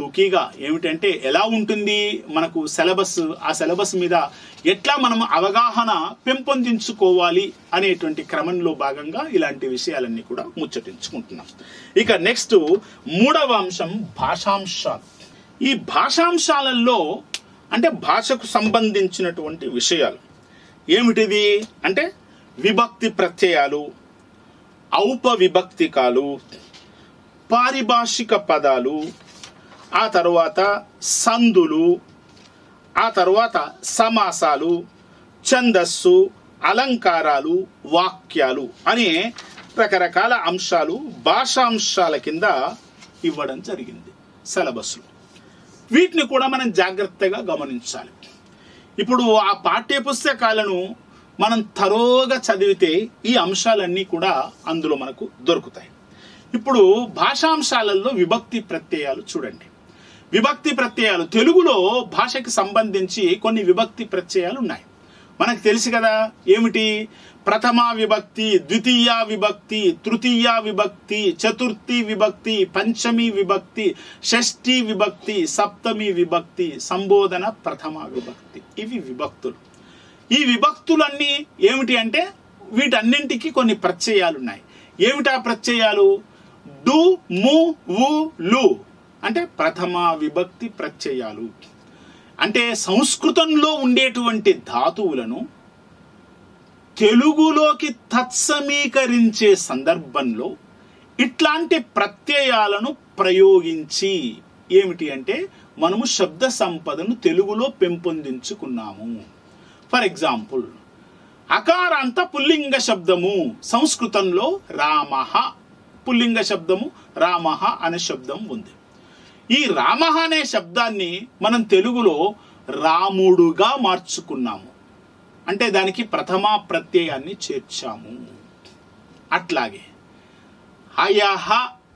టూకీగా ఏమిటంటే ఎలా ఉంటుంది మనకు సిలబస్, ఆ సిలబస్ మీద ఎట్లా మనం అవగాహన పెంపొందించుకోవాలి అనేటువంటి క్రమంలో భాగంగా ఇలాంటి విషయాలన్నీ కూడా ముచ్చటించుకుంటున్నాం. ఇక నెక్స్ట్ మూడవ అంశం భాషాంశాలు. ఈ భాషాంశాలలో అంటే భాషకు సంబంధించినటువంటి విషయాలు ఏమిటిది అంటే విభక్తి ప్రత్యయాలు, ఔపవిభక్తికాలు, పారిభాషిక పదాలు, ఆ తర్వాత సందులు, ఆ తర్వాత సమాసాలు, ఛందస్సు, అలంకారాలు, వాక్యాలు అనే రకరకాల అంశాలు భాషాంశాల కింద ఇవ్వడం జరిగింది సిలబస్లో. వీటిని కూడా మనం జాగ్రత్తగా గమనించాలి. ఇప్పుడు ఆ పాఠ్య పుస్తకాలను మనం తరోగా చదివితే ఈ అంశాలన్నీ కూడా అందులో మనకు దొరుకుతాయి. ఇప్పుడు భాషాంశాలలో విభక్తి ప్రత్యయాలు చూడండి. విభక్తి ప్రత్యయాలు తెలుగులో భాషకి సంబంధించి కొన్ని విభక్తి ప్రత్యయాలు ఉన్నాయి. మనకు తెలుసు కదా ఏమిటి? ప్రథమా విభక్తి, ద్వితీయ విభక్తి, తృతీయ విభక్తి, చతుర్థి విభక్తి, పంచమి విభక్తి, షష్ఠి విభక్తి, సప్తమి విభక్తి, సంబోధన ప్రథమ విభక్తి. ఇవి విభక్తులు. ఈ విభక్తులన్నీ ఏమిటి అంటే వీటన్నింటికి కొన్ని ప్రత్యయాలు ఉన్నాయి. ఏమిటా ప్రత్యయాలు? డు, ము, వు, లు అంటే ప్రథమ విభక్తి ప్రత్యయాలు. అంటే సంస్కృతంలో ఉండేటువంటి ధాతువులను తెలుగులోకి తత్సమీకరించే సందర్భంలో ఇట్లాంటి ప్రత్యయాలను ప్రయోగించి ఏమిటి అంటే మనము శబ్ద సంపదను తెలుగులో పెంపొందించుకున్నాము. ఫర్ ఎగ్జాంపుల్ అకారాంత పుల్లింగ శబ్దము సంస్కృతంలో రామః, పుల్లింగ శబ్దము రామః అనే శబ్దం ఉంది. ఈ రామః అనే శబ్దాన్ని మనం తెలుగులో రాముడుగా మార్చుకున్నాము. అంటే దానికి ప్రథమా ప్రత్యయాన్ని చేర్చాము. అట్లాగే హయః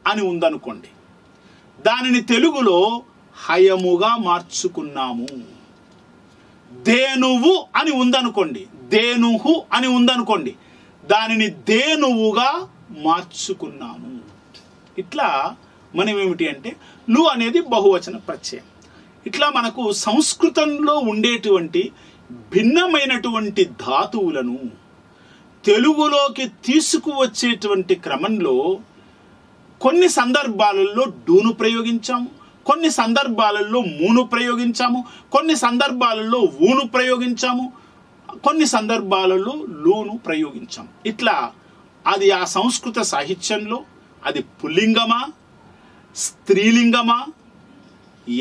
అని ఉందనుకోండి, దానిని తెలుగులో హయముగా మార్చుకున్నాము. ధేనువు అని ఉందనుకోండి, ధేనుహు అని ఉందనుకోండి, దానిని ధేనువుగా మార్చుకున్నాము. ఇట్లా మనం ఏమిటి అంటే లు అనేది బహువచన ప్రత్యయం. ఇట్లా మనకు సంస్కృతంలో ఉండేటువంటి భిన్నమైనటువంటి ధాతువులను తెలుగులోకి తీసుకువచ్చేటువంటి క్రమంలో కొన్ని సందర్భాలలో డూను ప్రయోగించాము, కొన్ని సందర్భాలలో మూను ప్రయోగించాము, కొన్ని సందర్భాలలో ఊను ప్రయోగించాము, కొన్ని సందర్భాలలో లూను ప్రయోగించాము. ఇట్లా అది ఆ సంస్కృత సాహిత్యంలో అది పుల్లింగమా, స్త్రీలింగమా,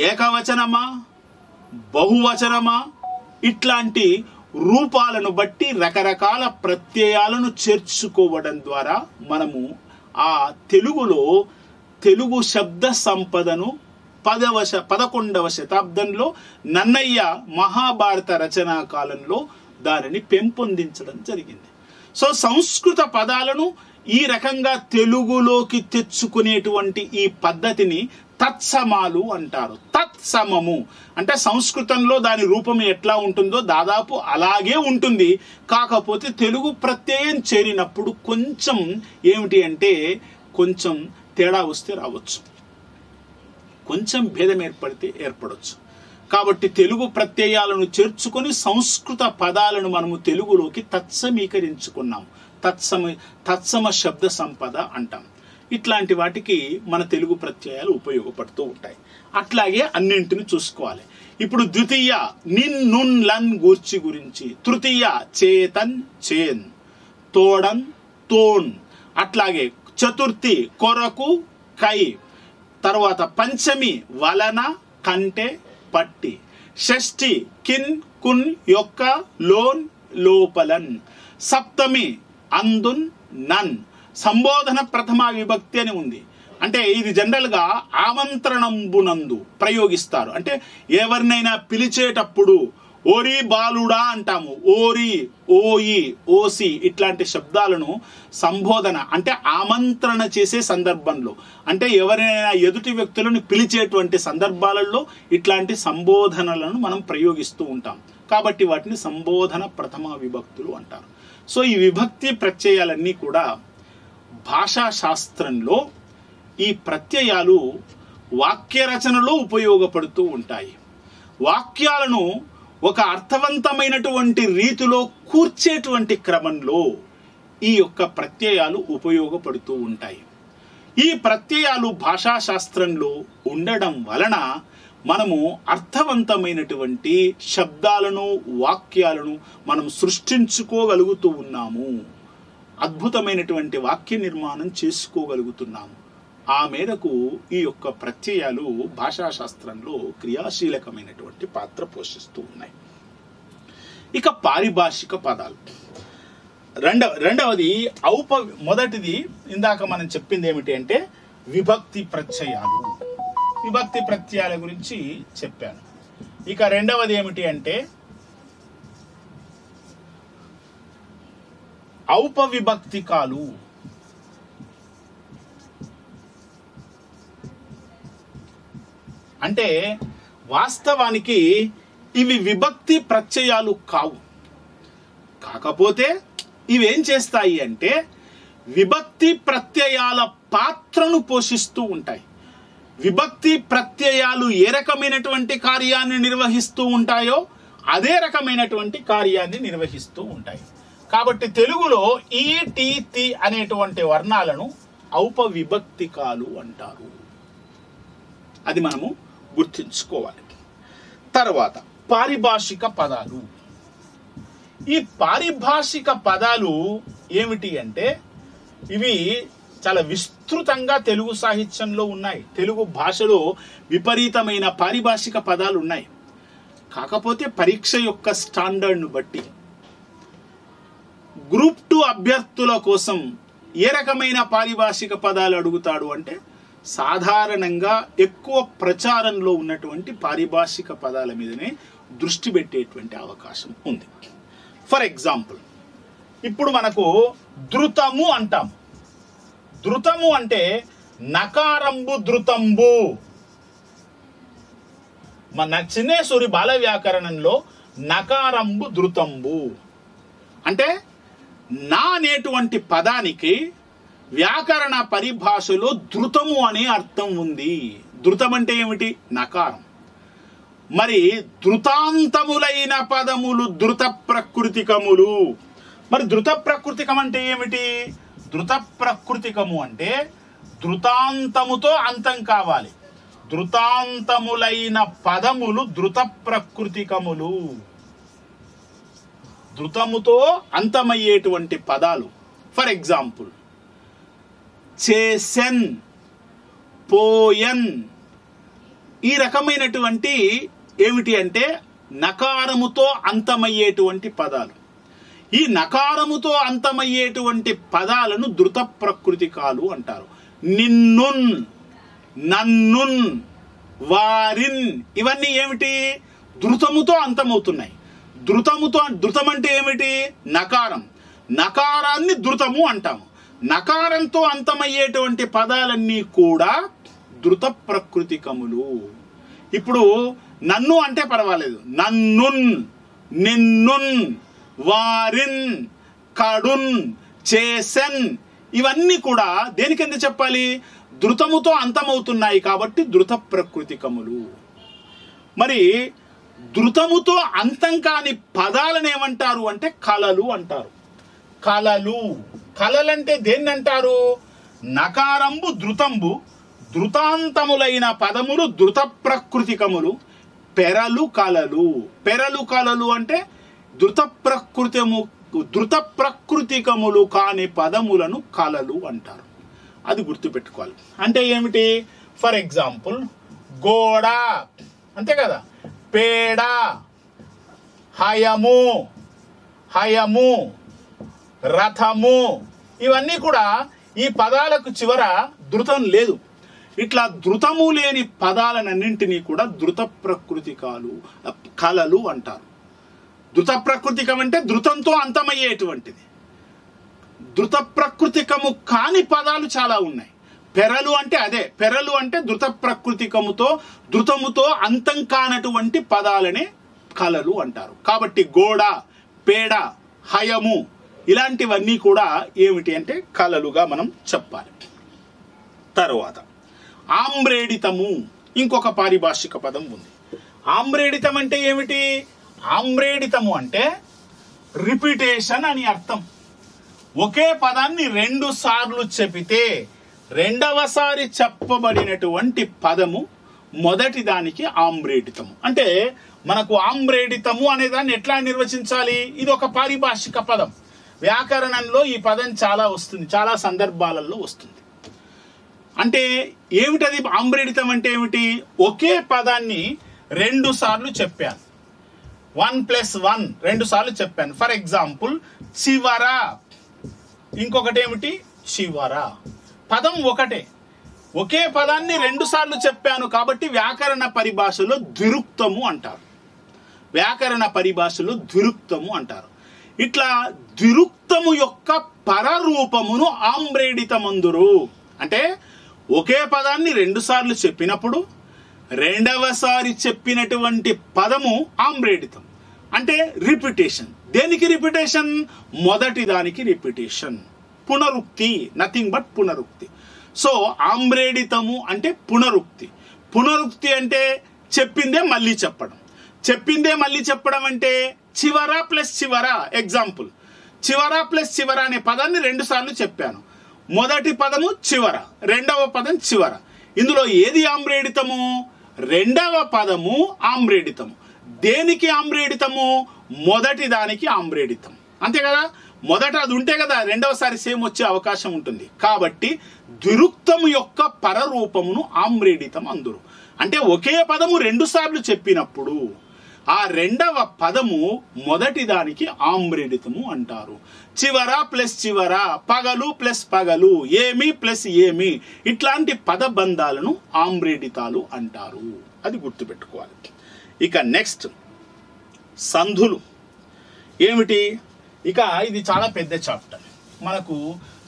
ఏకవచనమా, బహువచనమా, ఇట్లాంటి రూపాలను బట్టి రకరకాల ప్రత్యయాలను చేర్చుకోవడం ద్వారా మనము ఆ తెలుగులో తెలుగు శబ్ద సంపదను 11వ శతాబ్దంలో నన్నయ్య మహాభారత రచనా కాలంలో దానిని పెంపొందించడం జరిగింది. సో సంస్కృత పదాలను ఈ రకంగా తెలుగులోకి తెచ్చుకునేటువంటి ఈ పద్ధతిని తత్సమాలు అంటారు. తత్సమము అంటే సంస్కృతంలో దాని రూపం ఎట్లా ఉంటుందో దాదాపు అలాగే ఉంటుంది. కాకపోతే తెలుగు ప్రత్యయం చేరినప్పుడు కొంచెం ఏమిటి అంటే కొంచెం తేడా వస్తే రావచ్చు, కొంచెం భేదం ఏర్పడవచ్చు. కాబట్టి తెలుగు ప్రత్యయాలను చేర్చుకొని సంస్కృత పదాలను మనము తెలుగులోకి తత్సమీకరించుకున్నాం. తత్సమ శబ్ద సంపద అంటాం. ఇట్లాంటి వాటికి మన తెలుగు ప్రత్యయాలు ఉపయోగపడుతూ ఉంటాయి. అట్లాగే అన్నింటిని చూసుకోవాలి. ఇప్పుడు ద్వితీయ నిన్, నున్, లన్ గూర్చి గురించి, తృతీయ చేతన్, చేన్, తోడన్, తోన్, అట్లాగే చతుర్థి కొరకు, కై, తర్వాత పంచమి వలన, కంటే, పట్టి, షష్ఠి కిన్, కున్, యొక్క, లోన్, లోపలన్, సప్తమి అందున్, నన్, సంబోధన ప్రథమ విభక్తి అని ఉంది. అంటే ఇది జనరల్గా ఆమంత్రణంబునందు ప్రయోగిస్తారు. అంటే ఎవరినైనా పిలిచేటప్పుడు ఓరి బాలుడా అంటాము, ఓరి, ఓయి, ఓసి ఇట్లాంటి శబ్దాలను సంబోధన అంటే ఆమంత్రణ చేసే సందర్భంలో, అంటే ఎవరైనా ఎదుటి వ్యక్తులను పిలిచేటువంటి సందర్భాలలో ఇట్లాంటి సంబోధనలను మనం ప్రయోగిస్తూ ఉంటాం. కాబట్టి వాటిని సంబోధన ప్రథమ విభక్తులు అంటారు. సో ఈ విభక్తి ప్రత్యయాలన్నీ కూడా భాషా శాస్త్రంలో ఈ ప్రత్యయాలు వాక్య రచనలో ఉపయోగపడుతూ ఉంటాయి. వాక్యాలను ఒక అర్థవంతమైనటువంటి రీతిలో కూర్చేటువంటి క్రమంలో ఈ యొక్క ప్రత్యయాలు ఉపయోగపడుతూ ఉంటాయి. ఈ ప్రత్యయాలు భాషాశాస్త్రంలో ఉండడం వలన మనము అర్థవంతమైనటువంటి శబ్దాలను, వాక్యాలను మనం సృష్టించుకోగలుగుతూ ఉన్నాము. అద్భుతమైనటువంటి వాక్య నిర్మాణం చేసుకోగలుగుతున్నాము. ఆ మేరకు ఈ యొక్క ప్రత్యయాలు భాషాశాస్త్రంలో క్రియాశీలకమైనటువంటి పాత్ర పోషిస్తూ ఉన్నాయి. ఇక పారిభాషిక పదాలు. రెండవది మొదటిది ఇందాక మనం చెప్పింది ఏమిటి అంటే విభక్తి ప్రత్యయాలు. విభక్తి ప్రత్యయాల గురించి చెప్పాను. ఇక రెండవది ఏమిటి అంటే ఔపవిభక్తికాలు. అంటే వాస్తవానికి ఇవి విభక్తి ప్రత్యయాలు కావు. కాకపోతే ఇవేం చేస్తాయి అంటే విభక్తి ప్రత్యయాల పాత్రను పోషిస్తూ ఉంటాయి. విభక్తి ప్రత్యయాలు ఏ రకమైనటువంటి కార్యాన్ని నిర్వహిస్తూ ఉంటాయో అదే రకమైనటువంటి కార్యాన్ని నిర్వహిస్తూ ఉంటాయి. కాబట్టి తెలుగులో ఈ, టి, తి అనేటువంటి వర్ణాలను ఔపవిభక్తికాలు అంటారు. అది మనము గుర్తుంచుకోవాలి. తర్వాత పారిభాషిక పదాలు. ఈ పారిభాషిక పదాలు ఏమిటి అంటే ఇవి చాలా విస్తృతంగా తెలుగు సాహిత్యంలో ఉన్నాయి. తెలుగు భాషలో విపరీతమైన పారిభాషిక పదాలు ఉన్నాయి. కాకపోతే పరీక్ష యొక్క స్టాండర్డ్ను బట్టి గ్రూప్ 2 అభ్యర్థుల కోసం ఏ రకమైన పారిభాషిక పదాలు అడుగుతాడు అంటే సాధారణంగా ఎక్కువ ప్రచారంలో ఉన్నటువంటి పారిభాషిక పదాల మీదనే దృష్టి పెట్టేటువంటి అవకాశం ఉంది. ఫర్ ఎగ్జాంపుల్, ఇప్పుడు మనకు ధృతము అంటాం. ధృతము అంటే నకారంబు ధృతంబు. మన చిన్నేశ్వరి బాల వ్యాకరణంలో నకారంబు ధృతంబు అంటే నా అనేటువంటి పదానికి వ్యాకరణ పరిభాషలో ధృతము అనే అర్థం ఉంది. ధృతం అంటే ఏమిటి? నకారం. మరి ధృతాంతములైన పదములు ధృత ప్రకృతికములు. మరి ధృత ప్రకృతికం అంటే ఏమిటి? ధృత ప్రకృతికము అంటే ధృతాంతముతో అంతం కావాలి. ధృతాంతములైన పదములు ధృత ప్రకృతికములు. ధృతముతో అంతమయ్యేటువంటి పదాలు. ఫర్ ఎగ్జాంపుల్, చేసెన్, పోయన్, ఈ రకమైనటువంటి ఏమిటి అంటే నకారముతో అంతమయ్యేటువంటి పదాలు. ఈ నకారముతో అంతమయ్యేటువంటి పదాలను ధృత ప్రకృతికాలు అంటారు. నిన్నున్, నన్నున్, వారిన్, ఇవన్నీ ఏమిటి? ధృతముతో అంతమవుతున్నాయి. ధృతం అంటే ఏమిటి? నకారం. నకారాన్ని ధృతము అంటాము. నకారంతో అంతమయ్యేటువంటి పదాలన్నీ కూడా ధృత ప్రకృతికములు. ఇప్పుడు నన్ను అంటే పర్వాలేదు. నన్నున్, నిన్నున్, వారిన్, కడున్, చేసెన్, ఇవన్నీ కూడా దేని కింద చెప్పాలి? ధృతముతో అంతమవుతున్నాయి కాబట్టి ధృత ప్రకృతికములు. మరి ధృతముతో అంతం కాని పదాలను ఏమంటారు అంటే కళలు అంటారు. కళలు. కళలంటే దేన్ని అంటారు? నకారంబు ధృతంబు, ధృతాంతములైన పదములు ధృత ప్రకృతికములు. పెరలు కళలు. పెరలు కళలు అంటే ధృత ప్రకృతికములు కాని పదములను కళలు అంటారు. అది గుర్తుపెట్టుకోవాలి. అంటే ఏమిటి? ఫర్ ఎగ్జాంపుల్, గోడ అంతే కదా, పేడ, హయము, హయము, రథము, ఇవన్నీ కూడా ఈ పదాలకు చివర ధృతం లేదు. ఇట్లా ధృతము లేని పదాలన్నింటినీ కూడా ధృత ప్రకృతికాలు, కళలు అంటారు. ధృత ప్రకృతికం అంటే ధృతంతో అంతమయ్యేటువంటిది. ధృత ప్రకృతికము కాని పదాలు చాలా ఉన్నాయి. పెరలు అంటే అదే. పెరలు అంటే ధృత ప్రకృతికముతో, ధృతముతో అంతం కానటువంటి పదాలనే కళలు అంటారు. కాబట్టి గోడ, పేడ, హయము ఇలాంటివన్నీ కూడా ఏమిటి అంటే కళలుగా మనం చెప్పాలి. తరువాత ఆమ్రేడితము ఇంకొక పారిభాషిక పదం ఉంది. ఆమ్రేడితం అంటే ఏమిటి? ఆమ్రేడితము అంటే రిపిటేషన్ అని అర్థం. ఒకే పదాన్ని 2 సార్లు చెబితే రెండవసారి చెప్పబడినటువంటి పదము మొదటి దానికి ఆమ్రేడితము. అంటే మనకు ఆమ్రేడితము అనే దాన్ని ఎట్లా నిర్వచించాలి? ఇది ఒక పారిభాషిక పదం. వ్యాకరణంలో ఈ పదం చాలా వస్తుంది, చాలా సందర్భాలలో వస్తుంది. అంటే ఏమిటది? ఆమ్రేడితం అంటే ఏమిటి? ఒకే పదాన్ని 2 సార్లు చెప్పాను. 1+1 2 సార్లు చెప్పాను. ఫర్ ఎగ్జాంపుల్ చివర, ఇంకొకటి ఏమిటి? చివర. పదం ఒకటే, ఒకే పదాన్ని 2 సార్లు చెప్పాను కాబట్టి వ్యాకరణ పరిభాషలో ద్విరుక్తము అంటారు. వ్యాకరణ పరిభాషలో ద్విరుక్తము అంటారు. ఇట్లా ద్విరుక్తము యొక్క పరరూపమును ఆమ్రేడితమందురు. అంటే ఒకే పదాన్ని 2 సార్లు చెప్పినప్పుడు రెండవసారి చెప్పినటువంటి పదము ఆమ్రేడితం. అంటే రిపిటేషన్. దేనికి రిపిటేషన్? మొదటి దానికి రిపిటేషన్. పునరుక్తి, నథింగ్ బట్ పునరుక్తి. సో ఆమ్రేడితము అంటే పునరుక్తి. పునరుక్తి అంటే చెప్పిందే మళ్ళీ చెప్పడం. చెప్పిందే మళ్ళీ చెప్పడం అంటే చివర ప్లస్ చివర. ఎగ్జాంపుల్, చివర ప్లస్ చివర అనే పదాన్ని 2 సార్లు చెప్పాను. మొదటి పదము చివర, రెండవ పదం చివర. ఇందులో ఏది ఆమ్రేడితము? రెండవ పదము ఆమ్రేడితము. దేనికి ఆమ్రేడితము? మొదటి దానికి ఆమ్రేడితం. అంతే కదా? మొదట అది ఉంటే కదా రెండవసారి సేమ్ వచ్చే అవకాశం ఉంటుంది. కాబట్టి ద్విరుక్తము యొక్క పరరూపమును ఆమ్రేడితం అందురు. అంటే ఒకే పదము 2 సార్లు చెప్పినప్పుడు ఆ రెండవ పదము మొదటి దానికి ఆమ్రేడితము అంటారు. చివర ప్లస్ చివర, పగలు ప్లస్ పగలు, ఏమి ప్లస్ ఏమి, ఇట్లాంటి పదబంధాలను ఆమ్రేడితాలు అంటారు. అది గుర్తుపెట్టుకోవాలి. ఇక నెక్స్ట్ సంధులు ఏమిటి? ఇక ఇది చాలా పెద్ద చాప్టర్. మనకు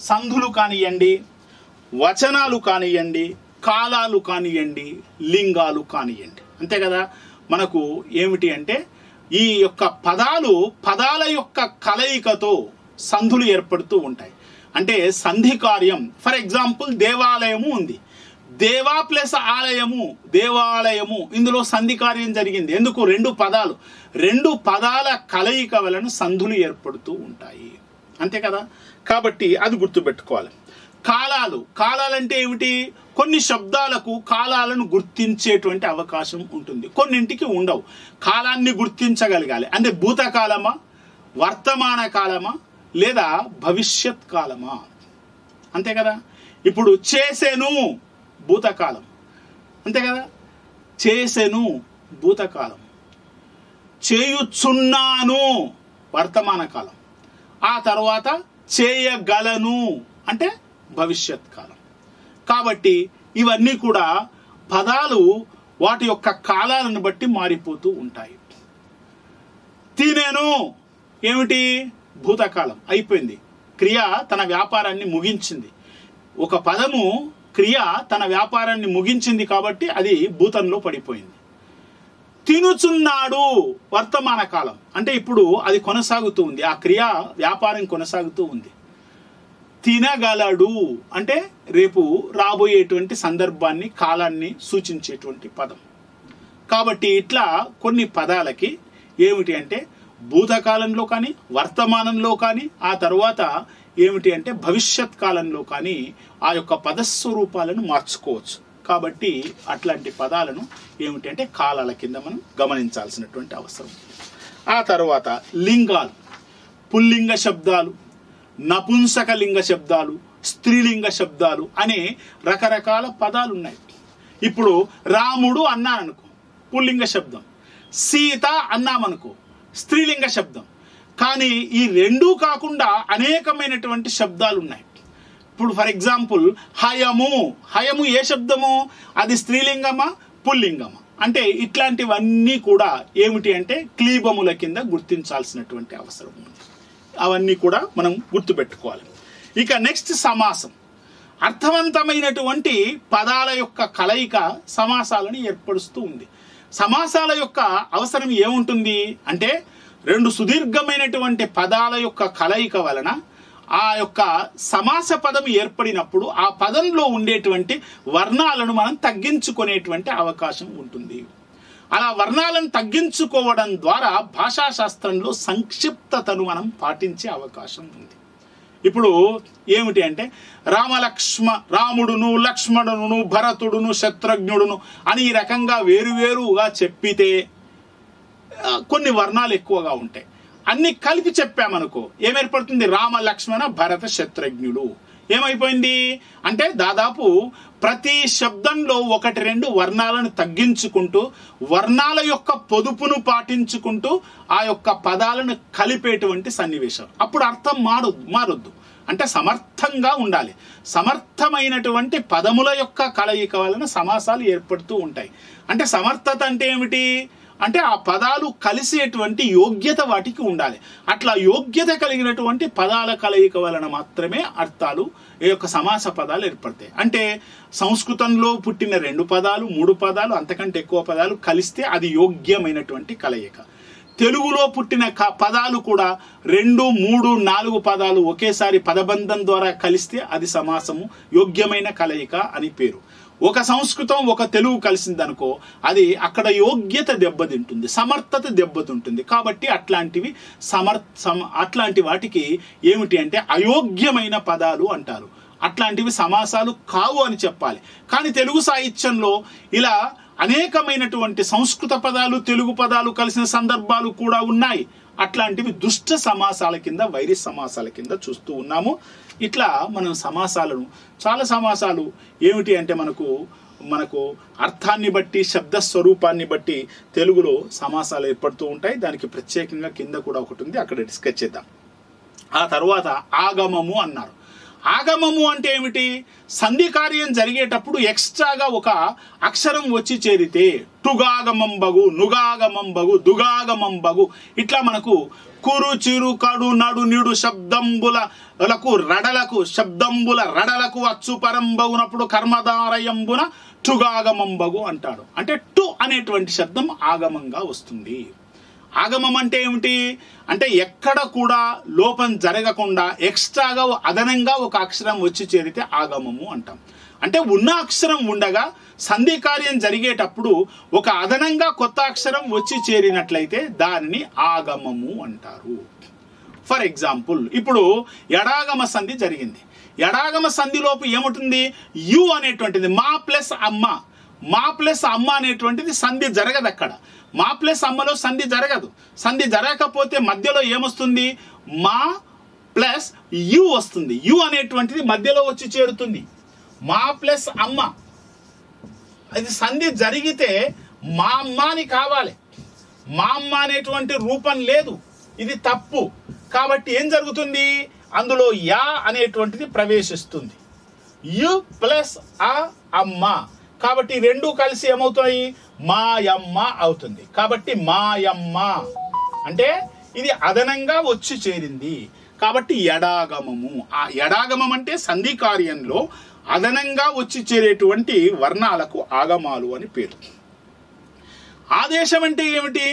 సంధులు కానివ్వండి, వచనాలు కానివ్వండి, కాలాలు కానివ్వండి, లింగాలు కానివ్వండి, అంతే కదా. మనకు ఏమిటి అంటే ఈ యొక్క పదాల యొక్క కలయికతో సంధులు ఏర్పడుతూ ఉంటాయి. అంటే సంధి కార్యం. ఫర్ ఎగ్జాంపుల్ దేవాలయము ఉంది, దేవా ప్లస్ ఆలయము, దేవాలయము. ఇందులో సంధి కార్యం జరిగింది. ఎందుకు? 2 పదాల కలయిక వలన సంధులు ఏర్పడుతూ ఉంటాయి. అంతే కదా. కాబట్టి అది గుర్తుపెట్టుకోవాలి. కాలాలంటే ఏమిటి? కొన్ని శబ్దాలకు కాలాలను గుర్తించేటువంటి అవకాశం ఉంటుంది, కొన్నింటికి ఉండవు. కాలాన్ని గుర్తించగలగాలి. అంటే భూతకాలమా, వర్తమాన కాలమా, లేదా భవిష్యత్ కాలమా? అంతే కదా. ఇప్పుడు చేసెను భూతకాలం, అంతే కదా. చేసెను భూతకాలం. చేయుచున్నాను వర్తమాన కాలం. ఆ తర్వాత చేయగలను అంటే భవిష్యత్ కాలం. కాబట్టి ఇవన్నీ కూడా పదాలు వాటి యొక్క కాలాలను బట్టి మారిపోతూ ఉంటాయి. తినేను ఏమిటి? భూతకాలం, అయిపోయింది. క్రియ తన వ్యాపారాన్ని ముగించింది. ఒక పదము క్రియ తన వ్యాపారాన్ని ముగించింది కాబట్టి అది భూతంలో పడిపోయింది. తినుచున్నాడు వర్తమాన కాలం. అంటే ఇప్పుడు అది కొనసాగుతూ ఉంది, ఆ క్రియ వ్యాపారం కొనసాగుతూ ఉంది. తినగలడు అంటే రేపు రాబోయేటువంటి సందర్భాన్ని, కాలాన్ని సూచించేటువంటి పదం. కాబట్టి ఇట్లా కొన్ని పదాలకి ఏమిటి అంటే భూతకాలంలో కానీ, వర్తమానంలో కానీ, ఆ తర్వాత ఏమిటి అంటే భవిష్యత్ కాలంలో కానీ ఆ యొక్క పదస్వరూపాలను మార్చుకోవచ్చు. కాబట్టి అట్లాంటి పదాలను ఏమిటి అంటే కాలాల కింద మనం గమనించాల్సినటువంటి అవసరం. ఆ తర్వాత లింగాలు, పుల్లింగ శబ్దాలు, నపుంసక లింగ శబ్దాలు, స్త్రీలింగ శబ్దాలు అనే రకరకాల పదాలు ఉన్నాయి. ఇప్పుడు రాముడు అన్నాననుకో పుల్లింగ శబ్దం, సీత అన్నామనుకో స్త్రీలింగ శబ్దం. కానీ ఈ 2 కాకుండా అనేకమైనటువంటి శబ్దాలు ఉన్నాయి. ఇప్పుడు ఫర్ ఎగ్జాంపుల్ హయము ఏ శబ్దము? అది స్త్రీలింగమా పుల్లింగమా? అంటే ఇట్లాంటివన్నీ కూడా ఏమిటి అంటే క్లీబముల కింద గుర్తించాల్సినటువంటి అవసరం ఉంది. అవన్నీ కూడా మనం గుర్తుపెట్టుకోవాలి. ఇక నెక్స్ట్ సమాసం. అర్థవంతమైనటువంటి పదాల యొక్క కలయిక సమాసాలను ఏర్పరుస్తూ ఉంది. సమాసాల యొక్క అవసరం ఏముంటుంది అంటే 2 సుదీర్ఘమైనటువంటి పదాల యొక్క కలయిక వలన ఆ యొక్క సమాస పదం ఏర్పడినప్పుడు ఆ పదంలో ఉండేటువంటి వర్ణాలను మనం తగ్గించుకునేటువంటి అవకాశం ఉంటుంది. అలా వర్ణాలను తగ్గించుకోవడం ద్వారా భాషాశాస్త్రంలో సంక్షిప్తతను మనం పాటించే అవకాశం ఉంది. ఇప్పుడు ఏమిటి అంటే రాముడును లక్ష్మణుడును భరతుడును శత్రుఘ్నుడును అని ఈ రకంగా వేరువేరుగా చెప్పితే కొన్ని వర్ణాలు ఎక్కువగా ఉంటాయి. అన్ని కలిపి చెప్పామనుకో ఏమేర్పడుతుంది? రామ లక్ష్మణ భరత శత్రుఘ్నుడు. ఏమైపోయింది అంటే దాదాపు ప్రతి శబ్దంలో 1-2 వర్ణాలను తగ్గించుకుంటూ వర్ణాల యొక్క పొదుపును పాటించుకుంటూ ఆ యొక్క పదాలను కలిపేటువంటి సన్నివేశం. అప్పుడు అర్థం మారొద్దు. అంటే సమర్థంగా ఉండాలి. సమర్థమైనటువంటి పదముల యొక్క కలయిక వలన సమాసాలు ఏర్పడుతూ ఉంటాయి. అంటే సమర్థత అంటే ఏమిటి అంటే ఆ పదాలు కలిసేటువంటి యోగ్యత వాటికి ఉండాలి. అట్లా యోగ్యత కలిగినటువంటి పదాల కలయిక వలన మాత్రమే అర్థాలు ఈ యొక్క సమాస పదాలు ఏర్పడతాయి. అంటే సంస్కృతంలో పుట్టిన 2 పదాలు 3 పదాలు అంతకంటే ఎక్కువ పదాలు కలిస్తే అది యోగ్యమైనటువంటి కలయిక. తెలుగులో పుట్టిన పదాలు కూడా 2, 3, 4 పదాలు ఒకేసారి పదబంధం ద్వారా కలిస్తే అది సమాసము యోగ్యమైన కలయిక అని పేరు. ఒక సంస్కృతం ఒక తెలుగు కలిసిందనుకో అది అక్కడ యోగ్యత దెబ్బతింటుంది, సమర్థత దెబ్బతింటుంది. కాబట్టి అట్లాంటి వాటికి ఏమిటి అంటే అయోగ్యమైన పదాలు అంటారు. అట్లాంటివి సమాసాలు కావు అని చెప్పాలి. కానీ తెలుగు సాహిత్యంలో ఇలా అనేకమైనటువంటి సంస్కృత పదాలు తెలుగు పదాలు కలిసిన సందర్భాలు కూడా ఉన్నాయి. అట్లాంటివి దుష్ట సమాసాల కింద వైరి సమాసాల కింద చూస్తూ ఉన్నాము. ఇట్లా మనం చాలా సమాసాలు ఏమిటి అంటే మనకు అర్థాన్ని బట్టి శబ్ద స్వరూపాన్ని బట్టి తెలుగులో సమాసాలు ఏర్పడుతూ ఉంటాయి. దానికి ప్రత్యేకంగా కింద కూడా ఒకటి ఉంది, అక్కడ డిస్కస్ చేద్దాం. ఆ తర్వాత ఆగమము అన్నారు. ఆగమము అంటే ఏమిటి? సంధి కార్యం జరిగేటప్పుడు ఎక్స్ట్రాగా ఒక అక్షరం వచ్చి చేరితే టుగాగమం బగు నుగాగమం బగు దుగాగమం బగు ఇట్లా మనకు కురు చిరు కడు నడు నిడు శబ్దంబులకు రడలకు అచ్చు పరంబగునప్పుడు కర్మధారయంబున టుగాగమం బగు అంటాడు. అంటే టు అనేటువంటి శబ్దం ఆగమంగా వస్తుంది. ఆగమం అంటే ఏమిటి అంటే ఎక్కడ కూడా లోపం జరగకుండా ఎక్స్ట్రాగా అదనంగా ఒక అక్షరం వచ్చి చేరితే ఆగమము అంటాం. అంటే ఉన్న అక్షరం ఉండగా సంధి కార్యం జరిగేటప్పుడు ఒక అదనంగా కొత్త అక్షరం వచ్చి చేరినట్లయితే దానిని ఆగమము అంటారు. ఫర్ ఎగ్జాంపుల్ ఇప్పుడు ఎడాగమ సంధి జరిగింది. ఎడాగమ సంధిలోపు ఏముంటుంది? యు అనేటువంటిది మా ప్లస్ అమ్మ అనేటువంటిది సంధి జరగదు. అక్కడ మా ప్లస్ అమ్మలో సంధి జరగదు. సంధి జరగకపోతే మధ్యలో ఏమొస్తుంది? మా ప్లస్ యు వస్తుంది. యు అనేటువంటిది మధ్యలో వచ్చి చేరుతుంది. మా ప్లస్ అమ్మ అది సంధి జరిగితే మా అమ్మ అని కావాలి. మా అమ్మ అనేటువంటి రూపం లేదు, ఇది తప్పు. కాబట్టి ఏం జరుగుతుంది? అందులో యా అనేటువంటిది ప్రవేశిస్తుంది. యు ప్లస్ అమ్మ. కాబట్టి 2 కలిసి ఏమవుతాయి? మాయమ్మ అవుతుంది. కాబట్టి మాయమ్మ అంటే ఇది అదనంగా వచ్చి చేరింది. కాబట్టి ఎడాగమము. ఆ ఎడాగమం అంటే సంధి కార్యంలో అదనంగా వచ్చి చేరేటువంటి వర్ణాలకు ఆగమాలు అని పేరు. ఆదేశం అంటే ఏమిటి?